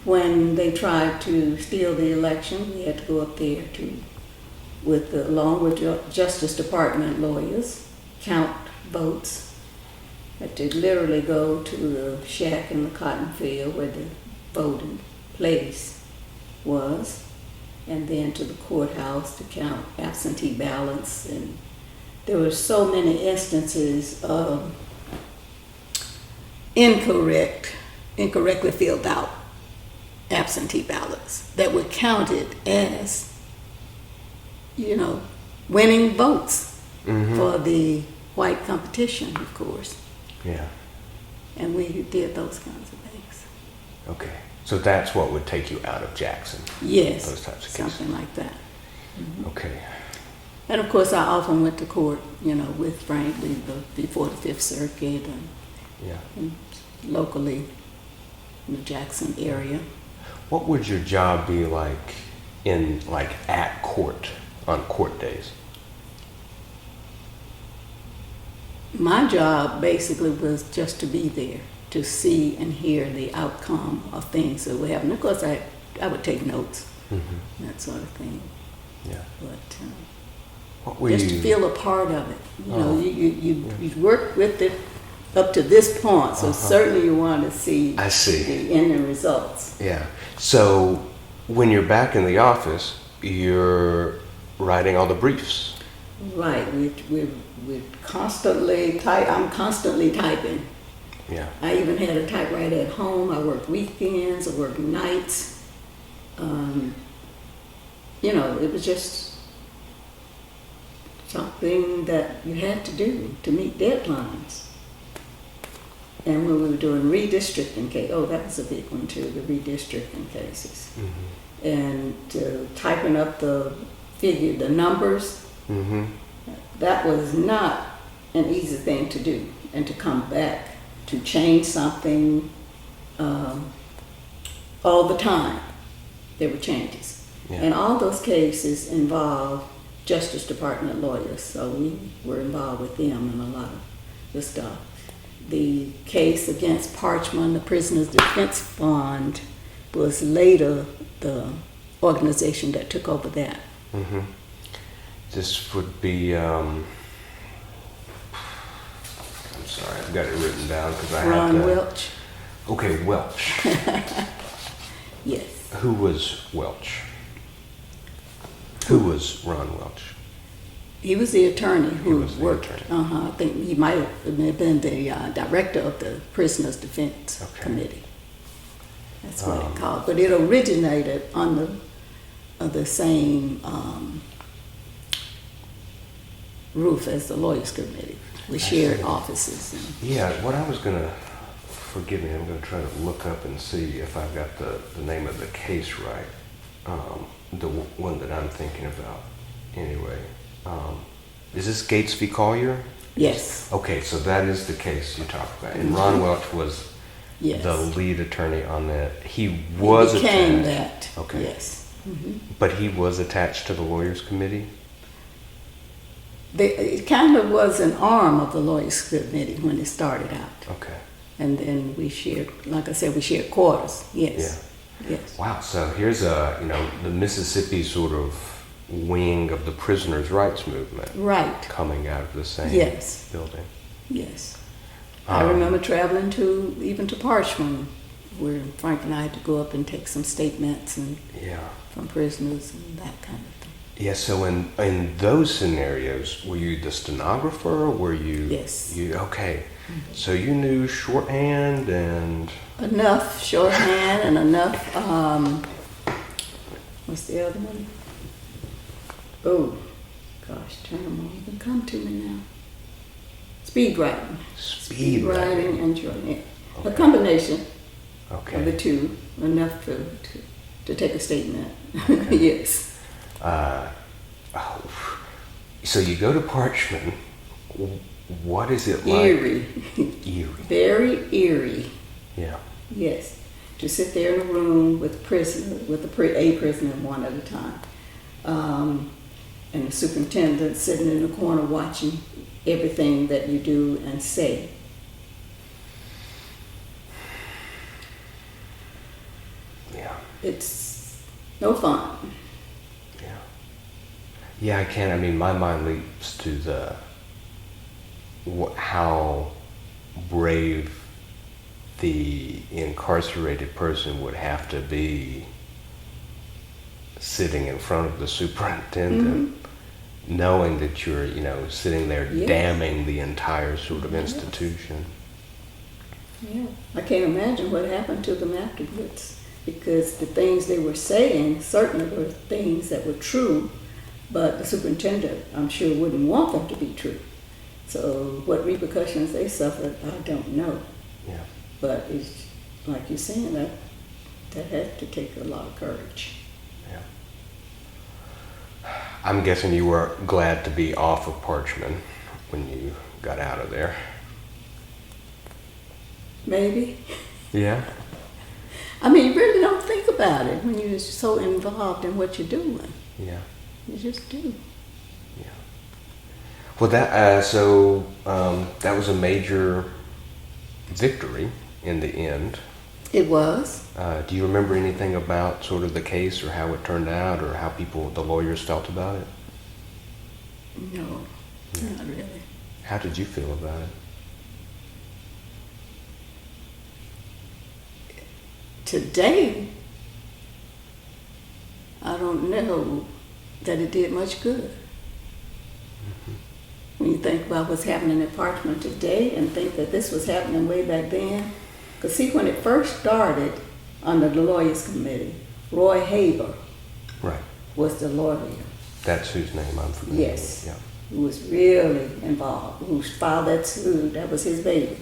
when they tried to steal the election, we had to go up there along with Justice Department lawyers, count votes. Had to literally go to the shack in the cotton field where the voting place was, and then to the courthouse to count absentee ballots. And there were so many instances of incorrectly filled out absentee ballots that were counted as, winning votes for the white competition, of course. Yeah. And we did those kinds of things. Okay. So that's what would take you out of Jackson? Yes. Those types of cases? Something like that. Mm-hmm. Okay. And of course, I often went to court, with Frank before the Fifth Circuit and locally in the Jackson area. What would your job be like at court on court days? My job basically was just to be there, to see and hear the outcome of things that were happening. Of course, I would take notes, that sort of thing. Yeah. But What were just you? to feel a part of it. You know, you work with it up to this point, so certainly you want to see, I see. the end results. Yeah. So when you're back in the office, you're writing all the briefs. Right. We're constantly I'm constantly typing. Yeah. I even had a typewriter at home. I worked weekends. I worked nights. You know, it was just something that you had to do to meet deadlines. And when we were doing redistricting case, that was a big one too, the redistricting cases. And typing up the numbers, that was not an easy thing to do. And to come back to change something all the time, there were changes. Yeah. And all those cases involved Justice Department lawyers, so we were involved with them in a lot of the stuff. The case against Parchman, the Prisoners Defense Fund, was later the organization that took over that. This would be. I'm sorry, I've got it written down because I had Ron to. Welch. Okay, Welch. Yes. Who was Welch? Who was Ron Welch? He was the attorney who was the worked. attorney. I think he might have been the director of the Prisoners Defense Committee. That's what it called. But it originated under the same roof as the Lawyers Committee. We shared offices. Yeah, what I was going to, forgive me, I'm going to try to look up and see if I've got the name of the case right. The one that I'm thinking about, anyway. Is this Gates v. Collier? Yes. Okay, so that is the case you talked about. And Ron Welch was Yes. the lead attorney on that. He was He became attached. that. Okay. Yes. But he was attached to the Lawyers Committee? It kind of was an arm of the Lawyers Committee when it started out. Okay. And then we shared, like I said, we shared quarters. Yes. Yes. Wow, so here's the Mississippi sort of wing of the prisoners' rights movement. Right. Coming out of the same Yes. building. Yes. I remember traveling even to Parchman, where Frank and I had to go up and take some statements from prisoners and that kind of thing. Yeah, so in those scenarios, were you the stenographer? Were you? Yes. Okay. So you knew shorthand and... Enough shorthand and enough, what's the other one? Oh, gosh, term won't even come to me now. Speed writing. Speed writing and shorthand. A combination of the Okay. two, enough to take a statement. Yes. So you go to Parchman. What is it like? Eerie. Eerie. Very eerie. Yeah. Yes. To sit there in a room with a prisoner, a prisoner one at a time. And the superintendent sitting in the corner watching everything that you do and say. Yeah. It's no fun. Yeah. Yeah, I can't. I mean, my mind leaps to how brave the incarcerated person would have to be sitting in front of the superintendent, knowing that you're, sitting there Yes. damning the entire sort of institution. Yeah. I can't imagine what happened to them afterwards, because the things they were saying certainly were things that were true, but the superintendent, I'm sure, wouldn't want them to be true. So what repercussions they suffered, I don't know. Yeah. But it's like you're saying, that had to take a lot of courage. Yeah. I'm guessing you were glad to be off of Parchman when you got out of there. Maybe. Yeah. I mean, you really don't think about it when you're so involved in what you're doing. Yeah. You just do. Yeah. Well, that was a major victory in the end. It was. Do you remember anything about sort of the case or how it turned out or how the lawyers felt about it? No, not really. How did you feel about it? Today, I don't know that it did much good. When you think about what's happening in Parchment today and think that this was happening way back then. Because see, when it first started under the Lawyers Committee, Roy Haber Right. was the lawyer. That's whose name I'm familiar Yes. with. Who was really involved, who filed that suit. That was his baby.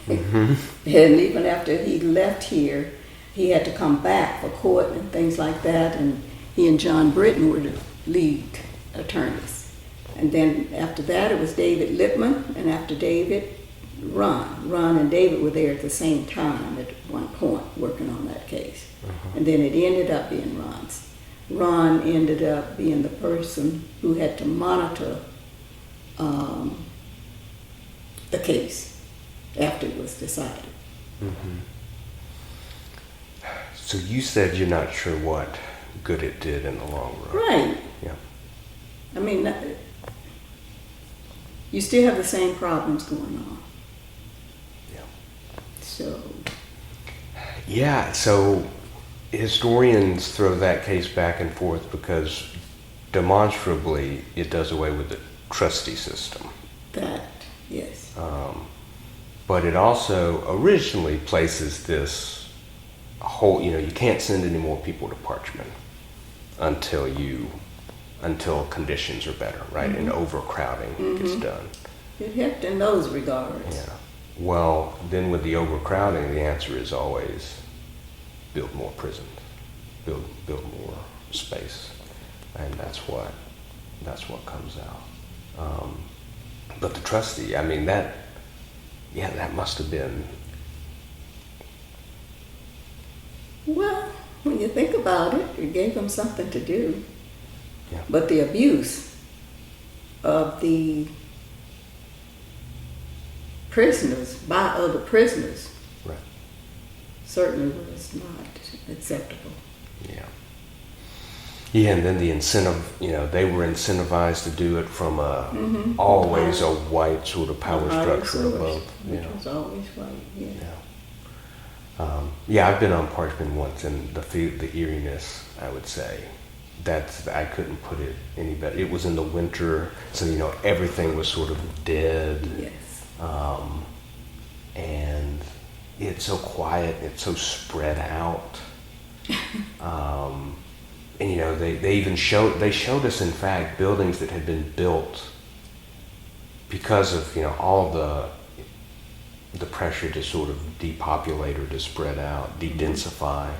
And even after he left here, he had to come back for court and things like that. And he and John Britton were the lead attorneys. And then after that, it was David Lippman, and after David, Ron. Ron and David were there at the same time at one point working on that case. And then it ended up being Ron's. Ron ended up being the person who had to monitor the case after it was decided. So you said you're not sure what good it did in the long run. Right. Yeah. I mean, you still have the same problems going on. Yeah. So, Yeah, so historians throw that case back and forth because demonstrably it does away with the trustee system. that, yes. But it also originally places this whole, you can't send any more people to Parchment until conditions are better, right? And overcrowding gets done. It helped in those regards. Yeah. Well, then with the overcrowding, the answer is always build more prisons, build more space, and that's what comes out. But the trustee, I mean, that must have been. Well, when you think about it, it gave them something to do. Yeah. But the abuse of the prisoners by other prisoners Right. certainly was not acceptable. Yeah. Yeah, and then the incentive, they were incentivized to do it from always a white sort of power structure above. Which was always white, yeah. Yeah, I've been on Parchment once, and the eeriness, I would say, I couldn't put it any better. It was in the winter, so everything was sort of dead. Yes. And it's so quiet, it's so spread out. And they even showed us, in fact, buildings that had been built because of all the pressure to sort of depopulate or to spread out, de-densify,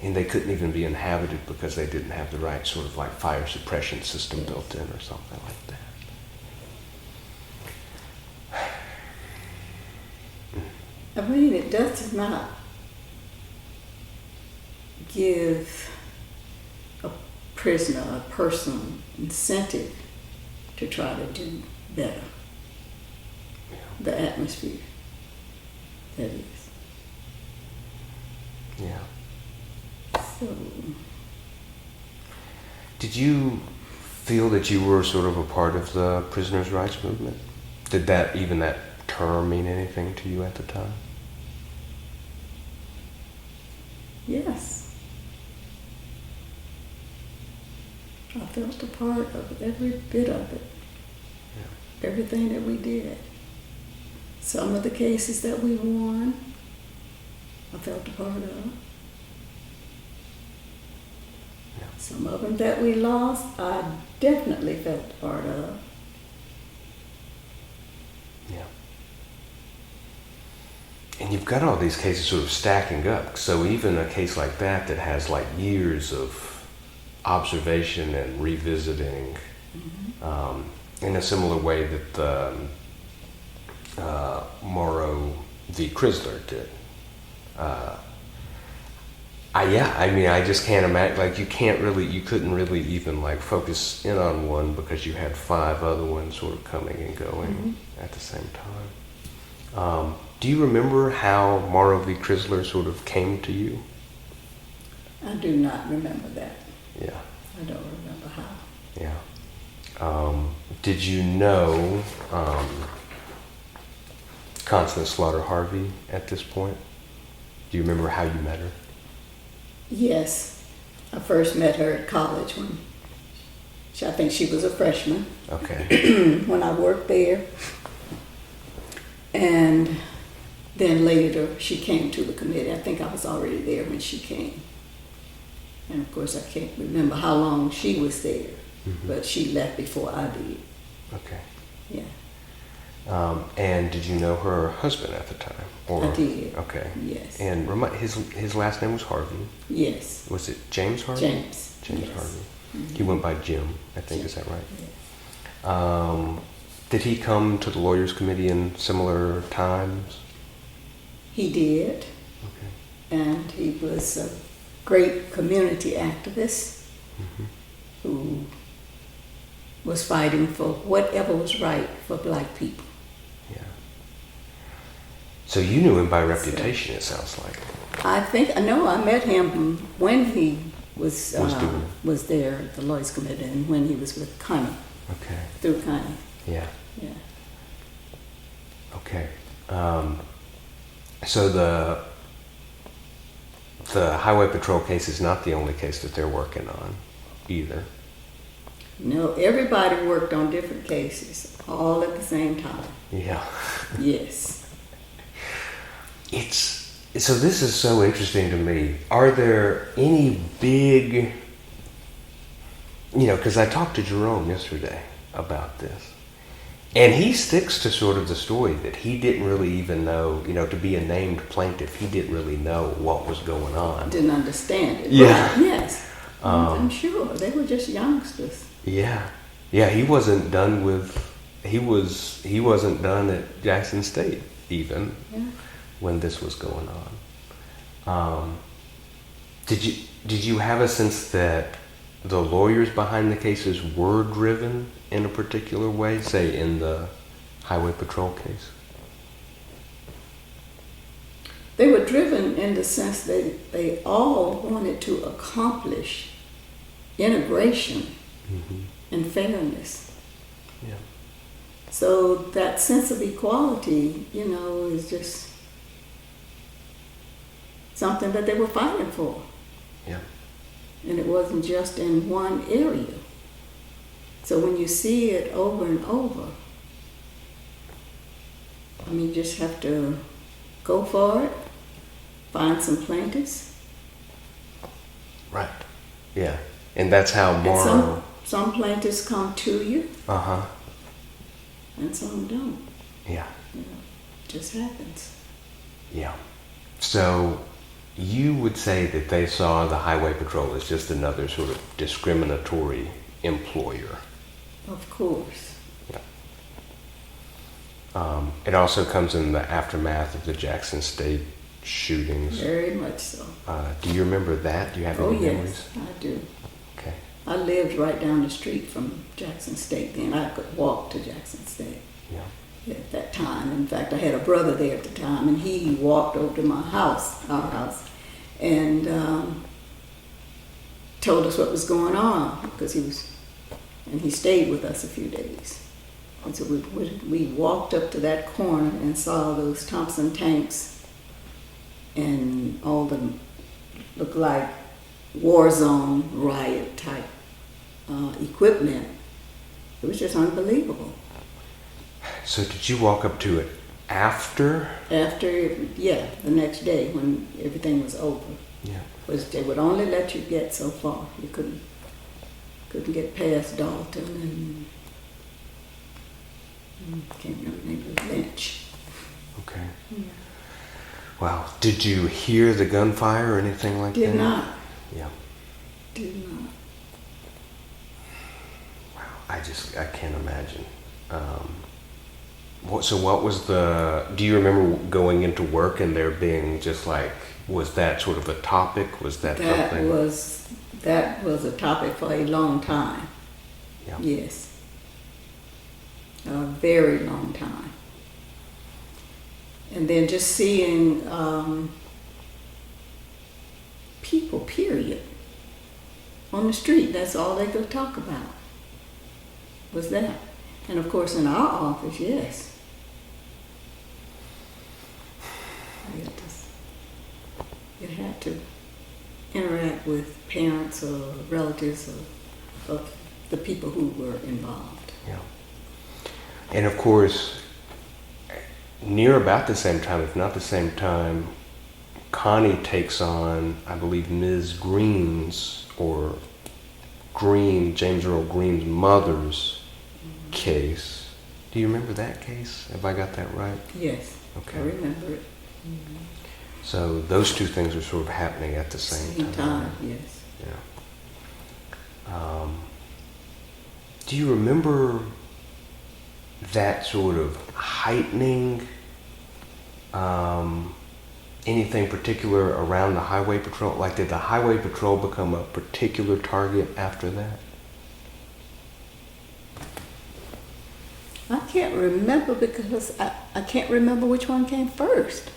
and they couldn't even be inhabited because they didn't have the right sort of like fire suppression system built in or something like that. I mean, it does not give a prisoner, a person, incentive to try to do better. The atmosphere, that is. Yeah. So, Did you feel that you were sort of a part of the prisoners' rights movement? Did that term mean anything to you at the time? yes. I felt a part of every bit of it. Everything that we did. Some of the cases that we won, I felt a part of. Yeah. Some of them that we lost, I definitely felt a part of. Yeah. And you've got all these cases sort of stacking up. So even a case like that has like years of observation and revisiting, in a similar way that Morrow v. Chrysler did. Yeah, I mean, I just can't imagine, like, you couldn't really even, like, focus in on one because you had 5 other ones sort of coming and going at the same time. Do you remember how Morrow v. Chrysler sort of came to you? I do not remember that. Yeah. I don't remember how. Yeah. Did you know Constance Slaughter Harvey at this point? Do you remember how you met her? Yes. I first met her at college when I think she was a freshman. Okay. When I worked there. And then later she came to the committee. I think I was already there when she came. And of course I can't remember how long she was there, but she left before I did. Okay. Yeah. And did you know her husband at the time? Or, I did. Okay. Yes. And his last name was Harvey. Yes. Was it James Harvey? James. James Yes. Harvey. He went by Jim, I think. Jim. Is that right? Yes. Did he come to the Lawyers Committee in similar times? He did. Okay. And he was a great community activist who was fighting for whatever was right for black people. Yeah. So you knew him by reputation, it sounds like. I know I met him when he was there at the Lawyers Committee and when he was with Connie. Okay. Through Connie. Yeah. Yeah. Okay. So the Highway Patrol case is not the only case that they're working on either. No, everybody worked on different cases all at the same time. Yeah. Yes. So this is so interesting to me. Are there any big, because I talked to Jerome yesterday about this, and he sticks to sort of the story that he didn't really even know, to be a named plaintiff, he didn't really know what was going on. Didn't understand it. Yeah. Right. Yes. I'm sure. They were just youngsters. Yeah. Yeah, he wasn't done he wasn't done at Jackson State even when this was going on. Did you have a sense that the lawyers behind the cases were driven in a particular way, say in the Highway Patrol case? They were driven in the sense that they all wanted to accomplish integration and fairness. Yeah. So that sense of equality, is just something that they were fighting for. Yeah. And it wasn't just in one area. So when you see it over and over, you just have to go for it, find some plaintiffs. Right. Yeah. And that's how Morrow... And some plaintiffs come to you. Uh-huh. And some don't. Yeah. It just happens. Yeah. So you would say that they saw the Highway Patrol as just another sort of discriminatory employer. Of course. Yeah. It also comes in the aftermath of the Jackson State shootings. Very much so. Do you remember that? Do you have any memories? Yes, I do. Okay. I lived right down the street from Jackson State then. I could walk to Jackson State. Yeah. At that time. In fact, I had a brother there at the time, and he walked over to my house, our house, and told us what was going on because he stayed with us a few days. And so we walked up to that corner and saw those Thompson tanks and all the looked like war zone riot type equipment. It was just unbelievable. So did you walk up to it after? The next day when everything was over. Yeah. Was they would only let you get so far. You couldn't get past Dalton and can't remember the name of Lynch. Okay. Yeah. Wow. Did you hear the gunfire or anything like that? Did not. Yeah. Did not. Wow. I can't imagine. So what was do you remember going into work and there being just like, was that sort of a topic? Was that something? That was a topic for a long time. Yeah. Yes. A very long time. And then just seeing people, period, on the street. That's all they could talk about, was that. And of course in our office, yes. You had to interact with parents or relatives of the people who were involved. Yeah. And of course, near about the same time, if not the same time, Connie takes on, I believe, Ms. Green's or James Earl Green's mother's case. Do you remember that case? Have I got that right? Yes. Okay. I remember it. Mm-hmm. So those two things are sort of happening at the same time. Yes. Yeah. Do you remember that sort of heightening anything particular around the highway patrol? Like, did the highway patrol become a particular target after that? I can't remember because I can't remember which one came first.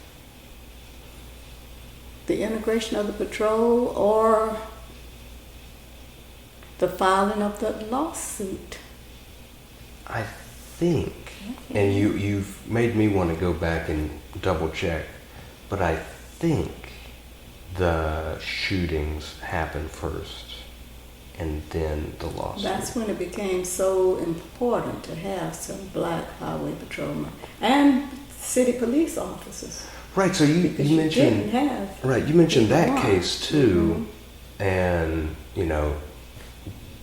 The integration of the patrol or the filing of the lawsuit. I think, and you've made me want to go back and double check, but I think the shootings happened first and then the lawsuit. That's when it became so important to have some black highway patrolmen and city police officers. Right, so you mentioned didn't have you mentioned that one. case too, and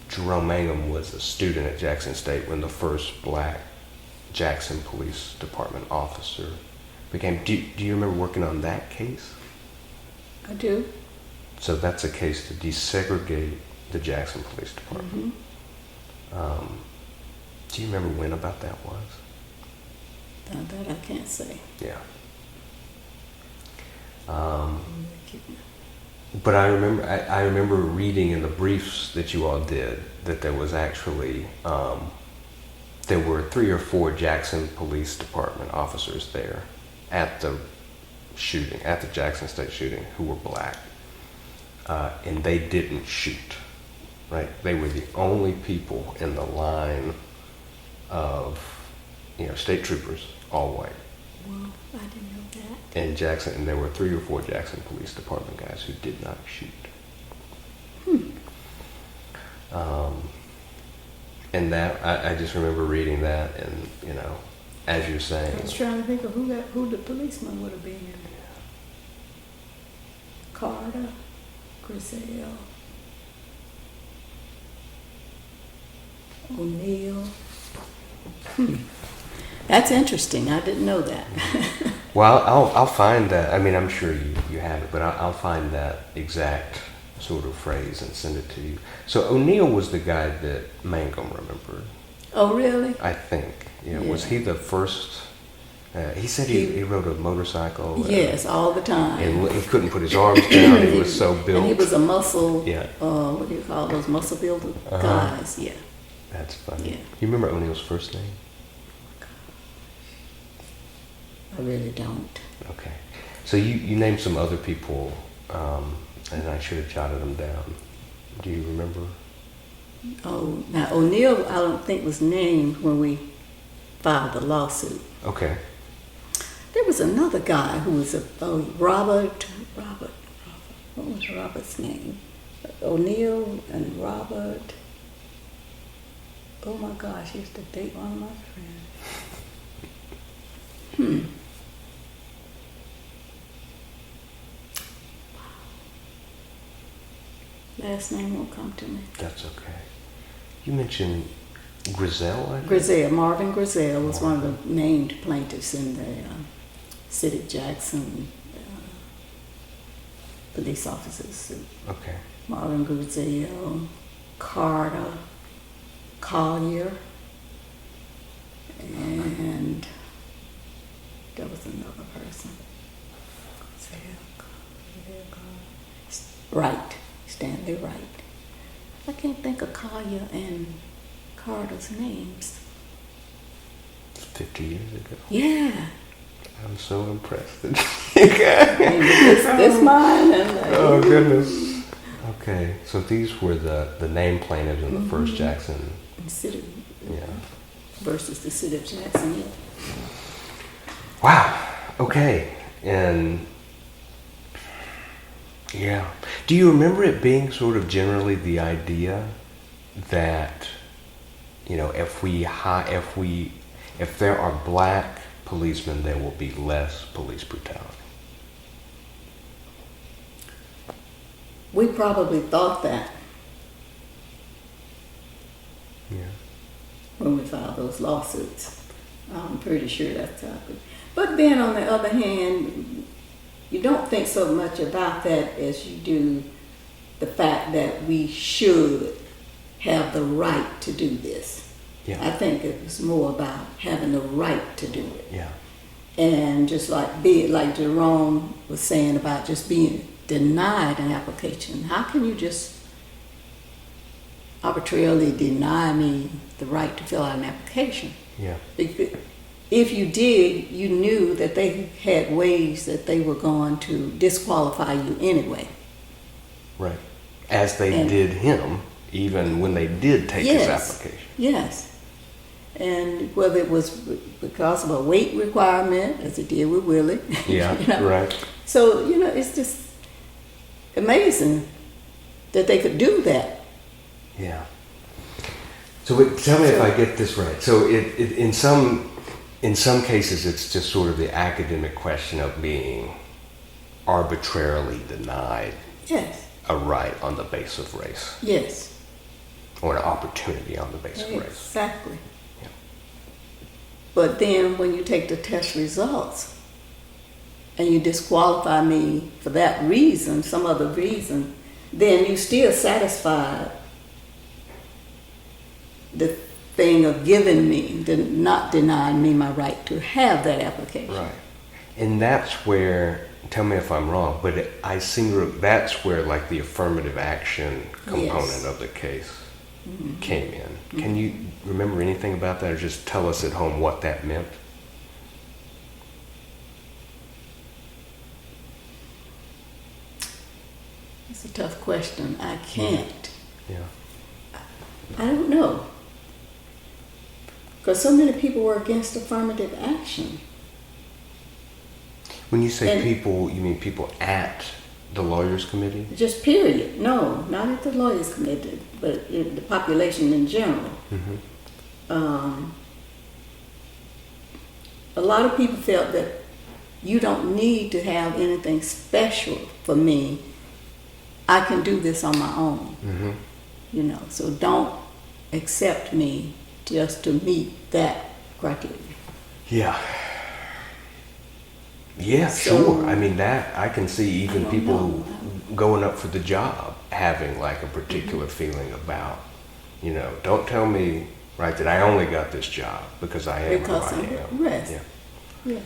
Jerome Mangum was a student at Jackson State when the first black Jackson Police Department officer became. Do you remember working on that case? I do. So that's a case to desegregate the Jackson Police Department. Mm-hmm. Do you remember when about that was? That I can't say. Yeah. But I remember reading in the briefs that you all did that there was actually there were 3 or 4 Jackson Police Department officers there at the shooting, at the Jackson State shooting, who were black, and they didn't shoot. Right, they were the only people in the line of state troopers, all white. Well, I didn't know that. And there were 3 or 4 Jackson Police Department guys who did not shoot. And that I just remember reading that, and as you're saying, I was trying to think of who the policeman would have been. Carter, Griselle, O'Neill. That's interesting. I didn't know that. Well, I'll find that. I mean, I'm sure you have it, but I'll find that exact sort of phrase and send it to you. So O'Neill was the guy that Mangum remembered. Oh, really? I think. Yeah. Was he the first? He said he rode a motorcycle. Yes, all the time. And he couldn't put his arms down. He was so built. And he was a muscle. Yeah. What do you call those muscle builder guys? Yeah. That's funny. Yeah. You remember O'Neill's first name? I really don't. Okay. So you named some other people, and I should have jotted them down. Do you remember? Oh, now O'Neill, I don't think was named when we filed the lawsuit. Okay. There was another guy who was Robert. What was Robert's name? O'Neill and Robert. Oh my gosh, he used to date one of my friends. Last name won't come to me. That's okay. You mentioned Griselle, I think? Griselle, Marvin Griselle was one of the named plaintiffs in the City of Jackson police officers suit. Okay. Marvin Griselle, Carter, Collier, and There was another person. Wright, Stanley Wright. I can't think of Collier and Carter's names. 50 years ago. Yeah. I'm so impressed. I mean, this mine and oh goodness. Okay, so these were the named plaintiffs in the first Jackson. City, Yeah. versus the city of Jackson. Yeah. Wow. Okay. And yeah. Do you remember it being sort of generally the idea that, you know, if there are black policemen, there will be less police brutality? We probably thought that Yeah. when we filed those lawsuits. I'm pretty sure that's happened. But then on the other hand, you don't think so much about that as you do the fact that we should have the right to do this. Yeah. I think it was more about having the right to do it. Yeah. And just like Jerome was saying about just being denied an application. How can you just arbitrarily deny me the right to fill out an application? Yeah. Because if you did, you knew that they had ways that they were going to disqualify you anyway. Right. As they did him, even when they did take his application. Yes. And whether it was because of a weight requirement, as it did with Willie. Yeah, you know? right. So, you know, it's just amazing that they could do that. Yeah. So tell me if I get this right. So in some cases, it's just sort of the academic question of being arbitrarily denied Yes. a right on the basis of race. Yes. Or an opportunity on the basis of race. Exactly. Yeah. But then when you take the test results and you disqualify me for that reason, some other reason, then you still satisfied the thing of giving me, not denying me my right to have that application. Right. And that's where, tell me if I'm wrong, but I seem to, that's where like the affirmative action component of the case came in. Can you remember anything about that, or just tell us at home what that meant? It's a tough question. I can't. Yeah. I don't know. Because so many people were against affirmative action. When you say And- people, you mean people at the lawyers committee? Just period. No, not at the lawyers committee, but in the population in general. A lot of people felt that you don't need to have anything special for me. I can do this on my own. You know, so don't accept me just to meet that criteria. Yeah. Yeah, So- sure. I mean, that, I can see even don't people know. going up for the job having like a particular feeling about, you know, don't tell me, right, that I only got this job because I am Because who I of am. rest. Yeah. Yes.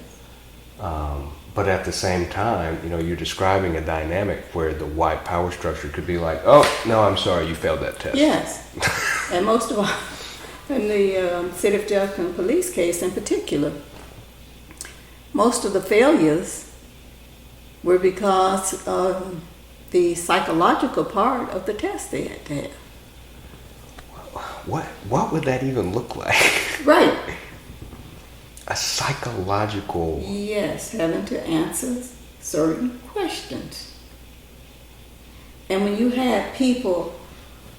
But at the same time, you know, you're describing a dynamic where the white power structure could be like, oh, no, I'm sorry, you failed that test. Yes. And most of all, in the City of Jackson police case in particular, most of the failures were because of the psychological part of the test they had to have. What would that even look like? Right. A psychological... Yes, having to answer certain questions. And when you had people,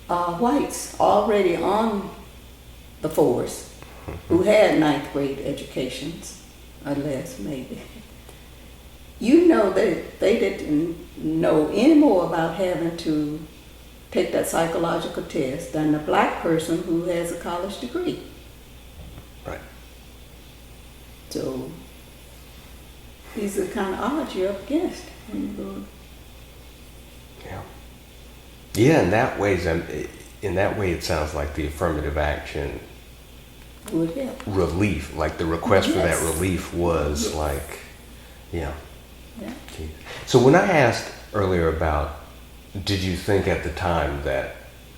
whites, already on the force, who had ninth grade educations, or less maybe, you know that they didn't know any more about having to take that psychological test than the black person who has a college degree. Right. So these are the kind of odds you're up against. Yeah. Yeah, in that way, it sounds like the affirmative action would help. relief, like the request for that Yes. relief was Yes. like, yeah. Yeah. So when I asked earlier about, did you think at the time that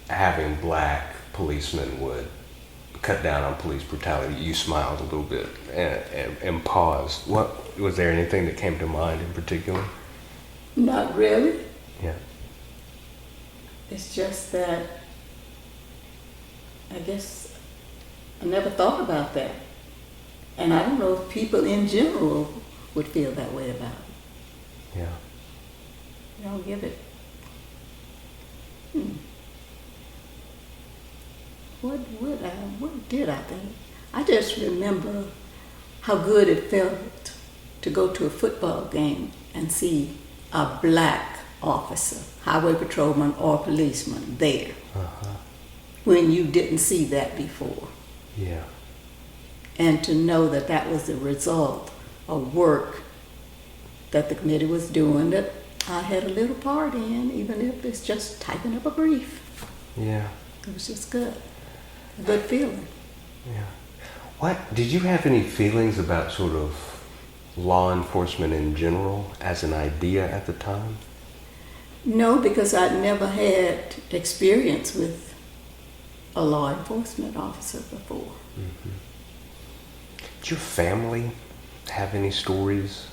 having black policemen would cut down on police brutality, you smiled a little bit and paused. What was there anything that came to mind in particular? Not really. Yeah. It's just that I guess I never thought about that. And I don't know if people in general would feel that way about it. Yeah. You don't give it. What did I think? I just remember how good it felt to go to a football game and see a black officer, highway patrolman or policeman there when you didn't see that before. Yeah. And to know that that was the result of work that the committee was doing that I had a little part in, even if it's just typing up a brief. Yeah. It was just good. A good feeling. Yeah. What did you have any feelings about sort of law enforcement in general as an idea at the time? No, because I'd never had experience with a law enforcement officer before. Did your family have any stories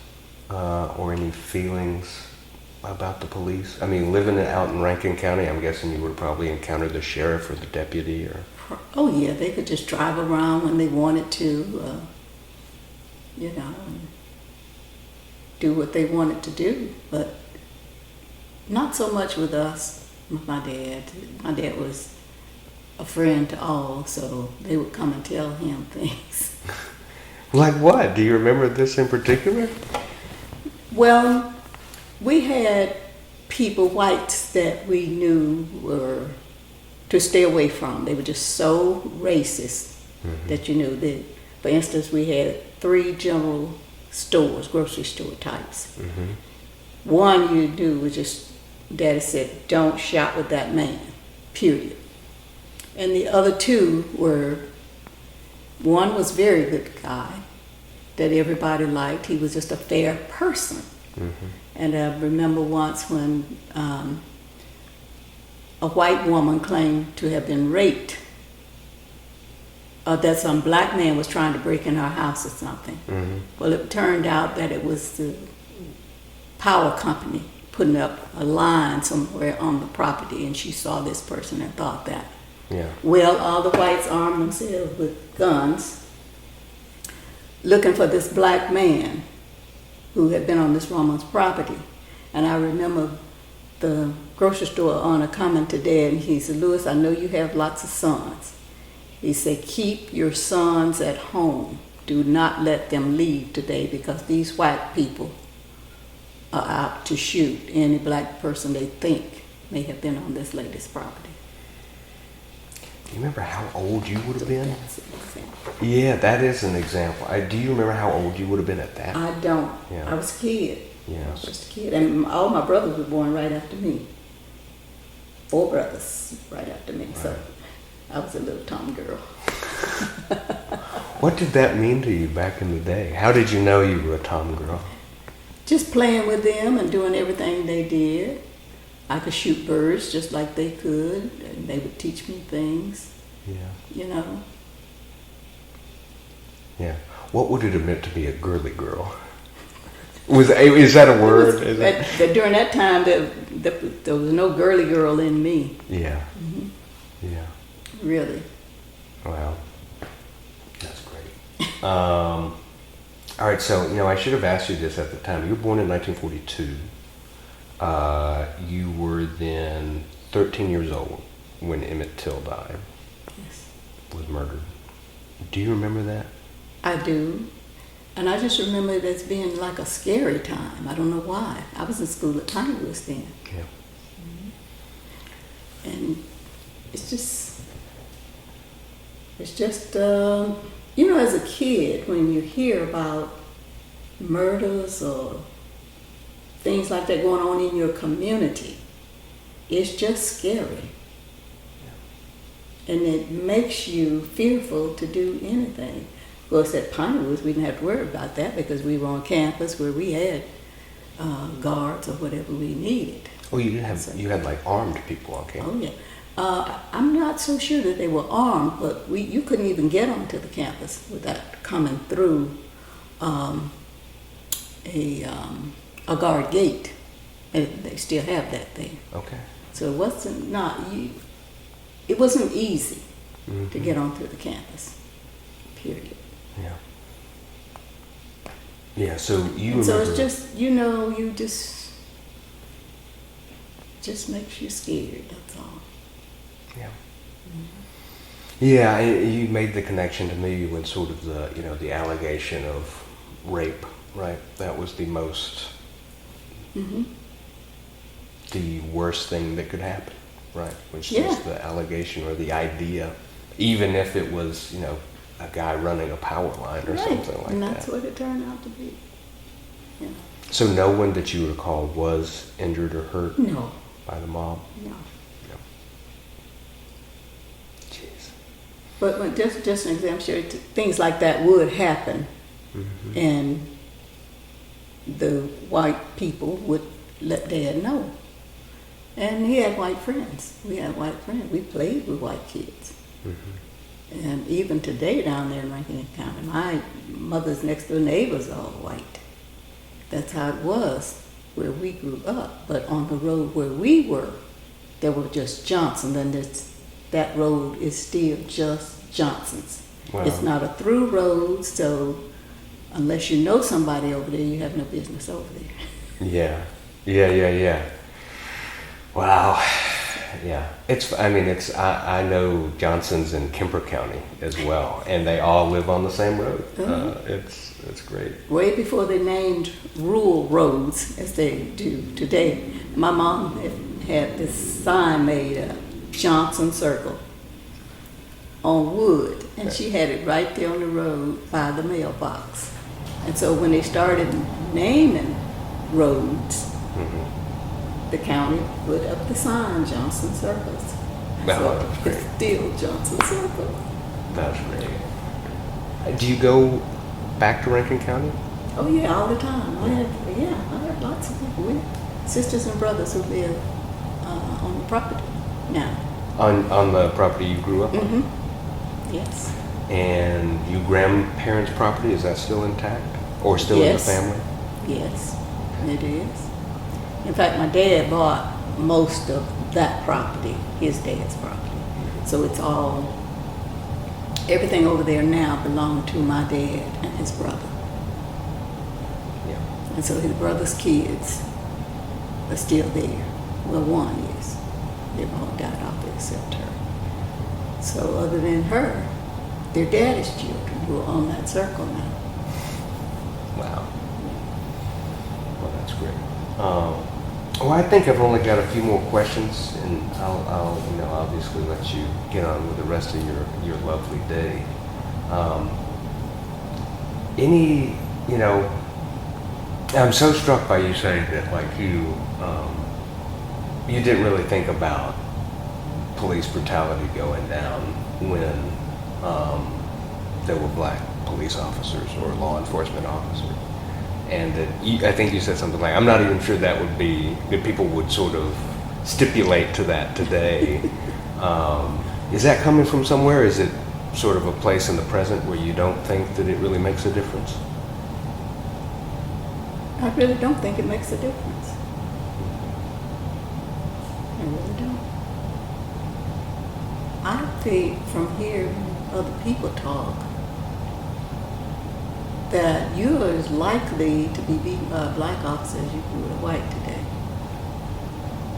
or any feelings about the police? I mean, living out in Rankin County, I'm guessing you would probably encounter the sheriff or the deputy or... Oh yeah, they could just drive around when they wanted to, and do what they wanted to do. But not so much with us, with my dad. My dad was a friend to all, so they would come and tell him things. Like what? Do you remember this in particular? Well, we had people, whites, that we knew were to stay away from. They were just so racist that you knew that. For instance, we had 3 general stores, grocery store types. One you knew was just, Daddy said, don't shop with that man, period. And the other 2 were, one was very good guy that everybody liked. He was just a fair person. And I remember once when a white woman claimed to have been raped, or that some black man was trying to break in her house or something. Well, it turned out that it was the power company putting up a line somewhere on the property, and she saw this person and thought that. Yeah. Well, all the whites armed themselves with guns, looking for this black man who had been on this woman's property. And I remember the grocery store owner coming to Dad, and he said, Louis, I know you have lots of sons. He said, keep your sons at home. Do not let them leave today, because these white people are out to shoot any black person they think may have been on this lady's property. Do you remember how old you would have been? That's an example. Yeah, that is an example. Do you remember how old you would have been at that? I don't. Yeah. I was a kid. Yeah. I was just a kid. And all my brothers were born right after me. 4 brothers right after me. So I was a little Tom girl. What did that mean to you back in the day? How did you know you were a Tom girl? Just playing with them and doing everything they did. I could shoot birds just like they could, and they would teach me things, Yeah. Yeah. What would it have meant to be a girly girl? Is that a word? During that time, there was no girly girl in me. Yeah. Yeah. Really. Wow. That's great. All right, so, I should have asked you this at the time. You were born in 1942. You were then 13 years old when Emmett Till died. Yes. Was murdered. Do you remember that? I do. And I just remember it as being like a scary time. I don't know why. I was in school at Pinewoods then. Yeah. And it's just, as a kid, when you hear about murders or things like that going on in your community, it's just scary. And it makes you fearful to do anything. Of course, at Pinewoods, we didn't have to worry about that because we were on campus where we had guards or whatever we needed. Oh, you didn't have, you had like armed people on campus? Oh, yeah. I'm not so sure that they were armed, but you couldn't even get onto the campus without coming through a guard gate. And they still have that there. Okay. So it wasn't easy to get onto the campus, period. Yeah. Yeah, so you And so remember... it's just, you just makes you scared, that's all. Yeah. Yeah, you made the connection to me when sort of the allegation of rape, right? That was the most, the worst thing that could happen, right? Which is the allegation or the idea, even if it was, a guy running a power line or something like that. And that's what it turned out to be. Yeah. So no one that you recall was injured or hurt No. by the mob? No. Jeez. But when, just an example, sure, things like that would happen, and the white people would let Dad know. And he had white friends. We had white friends. We played with white kids. And even today down there in Rankin County, my mother's next door neighbors are all white. That's how it was where we grew up. But on the road where we were, there were just Johnson, and that road is still just Johnson's. Wow. It's not a through road, so unless you know somebody over there, you have no business over there. Yeah. Wow. Yeah. I know Johnson's in Kemper County as well, and they all live on the same road. It's great. Way before they named rural roads as they do today, my mom had this sign made up, Johnson Circle, on wood, and she had it right there on the road by the mailbox. And so when they started naming roads, the county put up the sign, Johnson Circles. So That's great. it's still Johnson Circle. That's great. Do you go back to Rankin County? Oh yeah, all the time. I have lots of people. We have sisters and brothers who live on the property now. On the property you grew up on? Yes. And your grandparents' property, is that still intact? Or still in the family? Yes, it is. In fact, my dad bought most of that property, his dad's property. So it's everything over there now belonged to my dad and his brother. Yeah. And so his brother's kids are still there. Well, one is. They've all died off except her. So other than her, their daddy's children who are on that circle now. Wow. Well, that's great. Well, I think I've only got a few more questions, and I'll obviously let you get on with the rest of your lovely day. I'm so struck by you saying that, like, you didn't really think about police brutality going down when there were black police officers or law enforcement officers. And that I think you said something like, I'm not even sure that people would sort of stipulate to that today. Is that coming from somewhere? Is it sort of a place in the present where you don't think that it really makes a difference? I really don't think it makes a difference. I really don't. I think from hearing other people talk that you're as likely to be beaten by a black officer as you would a white today.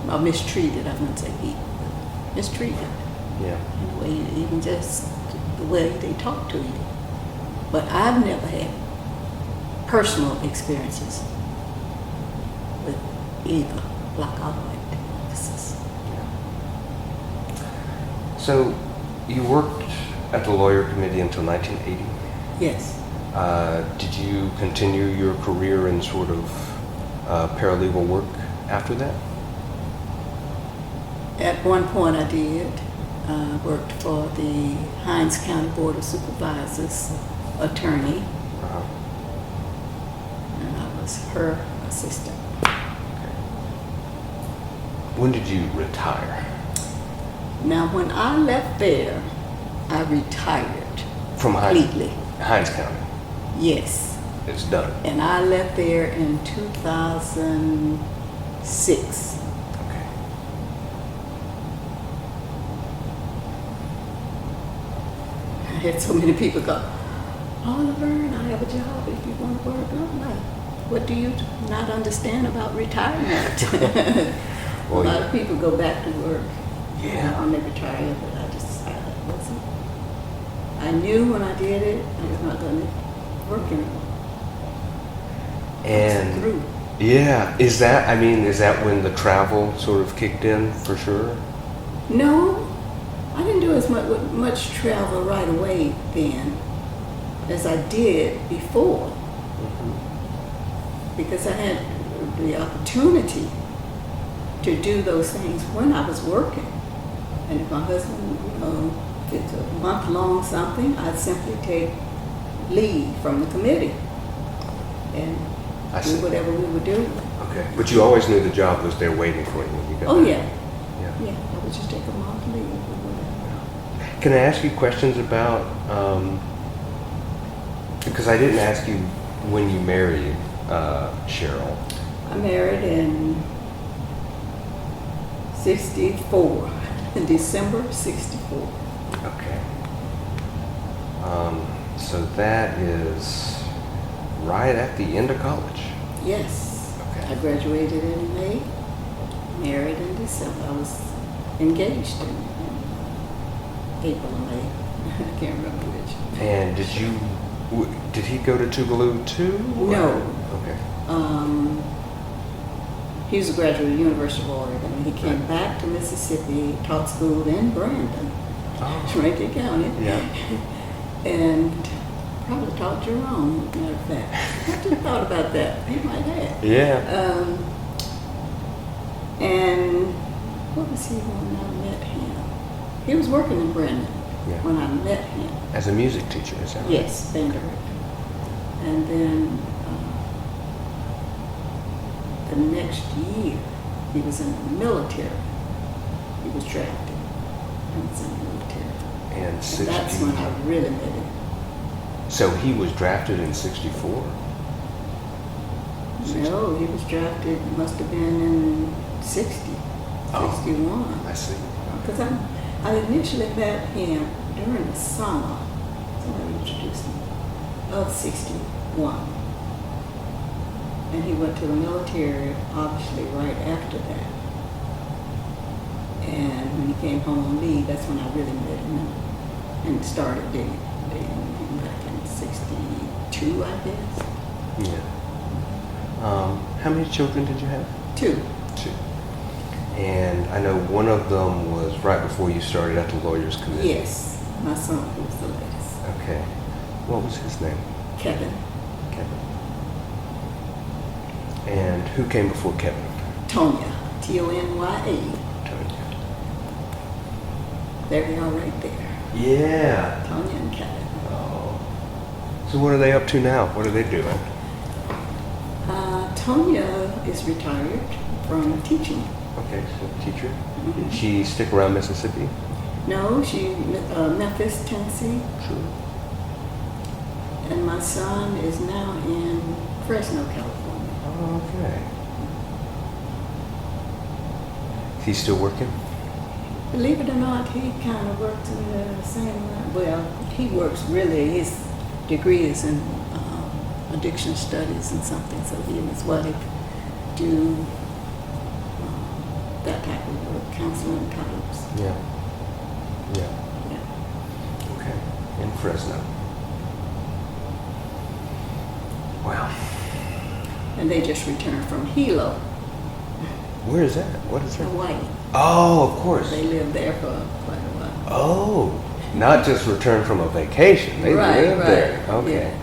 Or mistreated, I wouldn't say beaten, but mistreated. Yeah. Even just the way they talk to you. But I've never had personal experiences with either black or white officers. So you worked at the lawyer committee until 1980? Yes. Did you continue your career in sort of paralegal work after that? At one point I did. I worked for the Hinds County Board of Supervisors attorney, Uh-huh. and I was her assistant. When did you retire? Now, when I left there, I retired From completely. Hinds County. Yes, It's done. and I left there in 2006. Okay. I had so many people go, "Oh, Lavern, I have a job if you want to work." I'm like, "What do you not understand about retirement?" Well, A lot of people go back to work. Yeah. On their retire, but I just wasn't. I knew when I did it, I was not going to work anymore. I was And through. yeah, is that when the travel sort of kicked in for sure? No, I didn't do as much travel right away then as I did before, because I had the opportunity to do those things when I was working. And if my husband, if it's a month-long something, I'd simply take leave from the committee and I do see. whatever we would do. Okay. But you always knew the job was there waiting for you when you got Oh, there. yeah. Yeah. Yeah, I would just take a month leave or whatever. Can I ask you questions about, because I didn't ask you when you married Cheryl. I married in 64, in December 64. Okay. So that is right at the end of college. Yes. Okay. I graduated in May, married in December. I was engaged in April or May. I can't remember which. And did he go to Tougaloo too? or- No. Okay. He was a graduate of the University of Oregon. He came back to Mississippi, taught school in Brandon, Oh. Rankin County, Yeah. and probably taught Jerome, as a matter of fact. I just thought about that. He might have. Yeah. And what was he when I met him? He was working in Brandon Yeah. when I met him. As a music teacher, is that right? Yes, band director. And then the next year, he was in the military. He was drafted. He was in the military. And And that's when I really met him. So he was drafted in 64? No, he was drafted, must have been in 60, Oh. 61. I see. Because I initially met him during the summer, somebody introduced me, of 61. And he went to the military, obviously, right after that. And when he came home on leave, that's when I really met him and started dating him back in 62, I guess. Yeah. How many children did you have? 2. Two. And I know one of them was right before you started at the Lawyers Committee. Yes, my son who was the latest. Okay. What was his name? Kevin. Kevin. And who came before Kevin? Tonya. Tonya. Tony. There they are right there. Yeah. Tonya and Kevin. Oh. So what are they up to now? What are they doing? Tonya is retired from teaching. Okay, so teacher. Did she stick around Mississippi? No, she Memphis, Tennessee, Sure. and my son is now in Fresno, California. Oh, okay. Is he still working? Believe it or not, he kind of works in the same line. Well, he works really. His degree is in addiction studies and something. So he and his wife do that type of work, counseling types. Yeah. Yeah. Yeah. Okay. In Fresno. Wow. And they just returned from Hilo, Where is that? What is that? Hawaii. Oh, of course. They lived there for quite a while. Oh, not just returned from a vacation. They Right, lived right. there. Okay. Yeah.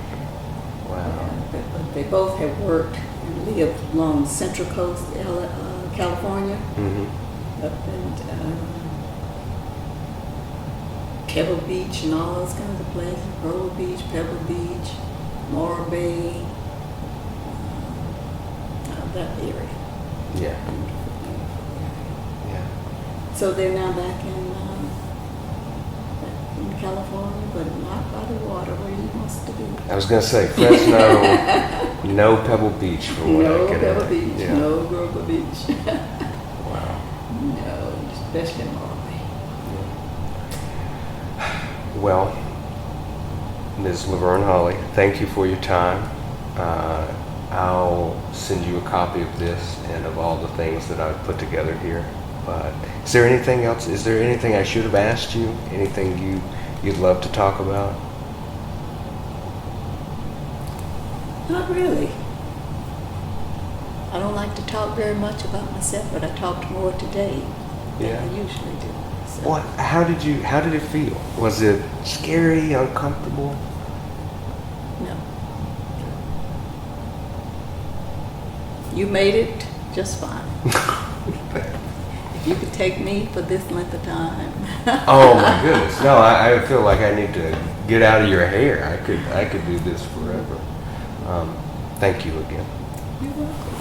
Wow. But they both have worked and lived along the Central Coast, California, Mm-hmm. up in Pebble Beach and all those kinds of places. Roll Beach, Pebble Beach, Morro Bay, that area. Yeah. Yeah. So they're now back in California, but not by the water where he wants to be. I was going to say Fresno, no Pebble Beach for what I No can. Pebble Beach, Yeah. no Grover Beach. Wow. No, especially in Morro Bay. Well, Ms. Lavern Holly, thank you for your time. I'll send you a copy of this and of all the things that I've put together here. But is there anything else? Is there anything I should have asked you? Anything you'd love to talk about? Not really. I don't like to talk very much about myself, but I talked more today than Yeah. I usually do. So. What? How did it feel? Was it scary, uncomfortable? No. You made it just fine. If you could take me for this length of time. Oh my goodness! No, I feel like I need to get out of your hair. I could do this forever. Thank you again. You're welcome.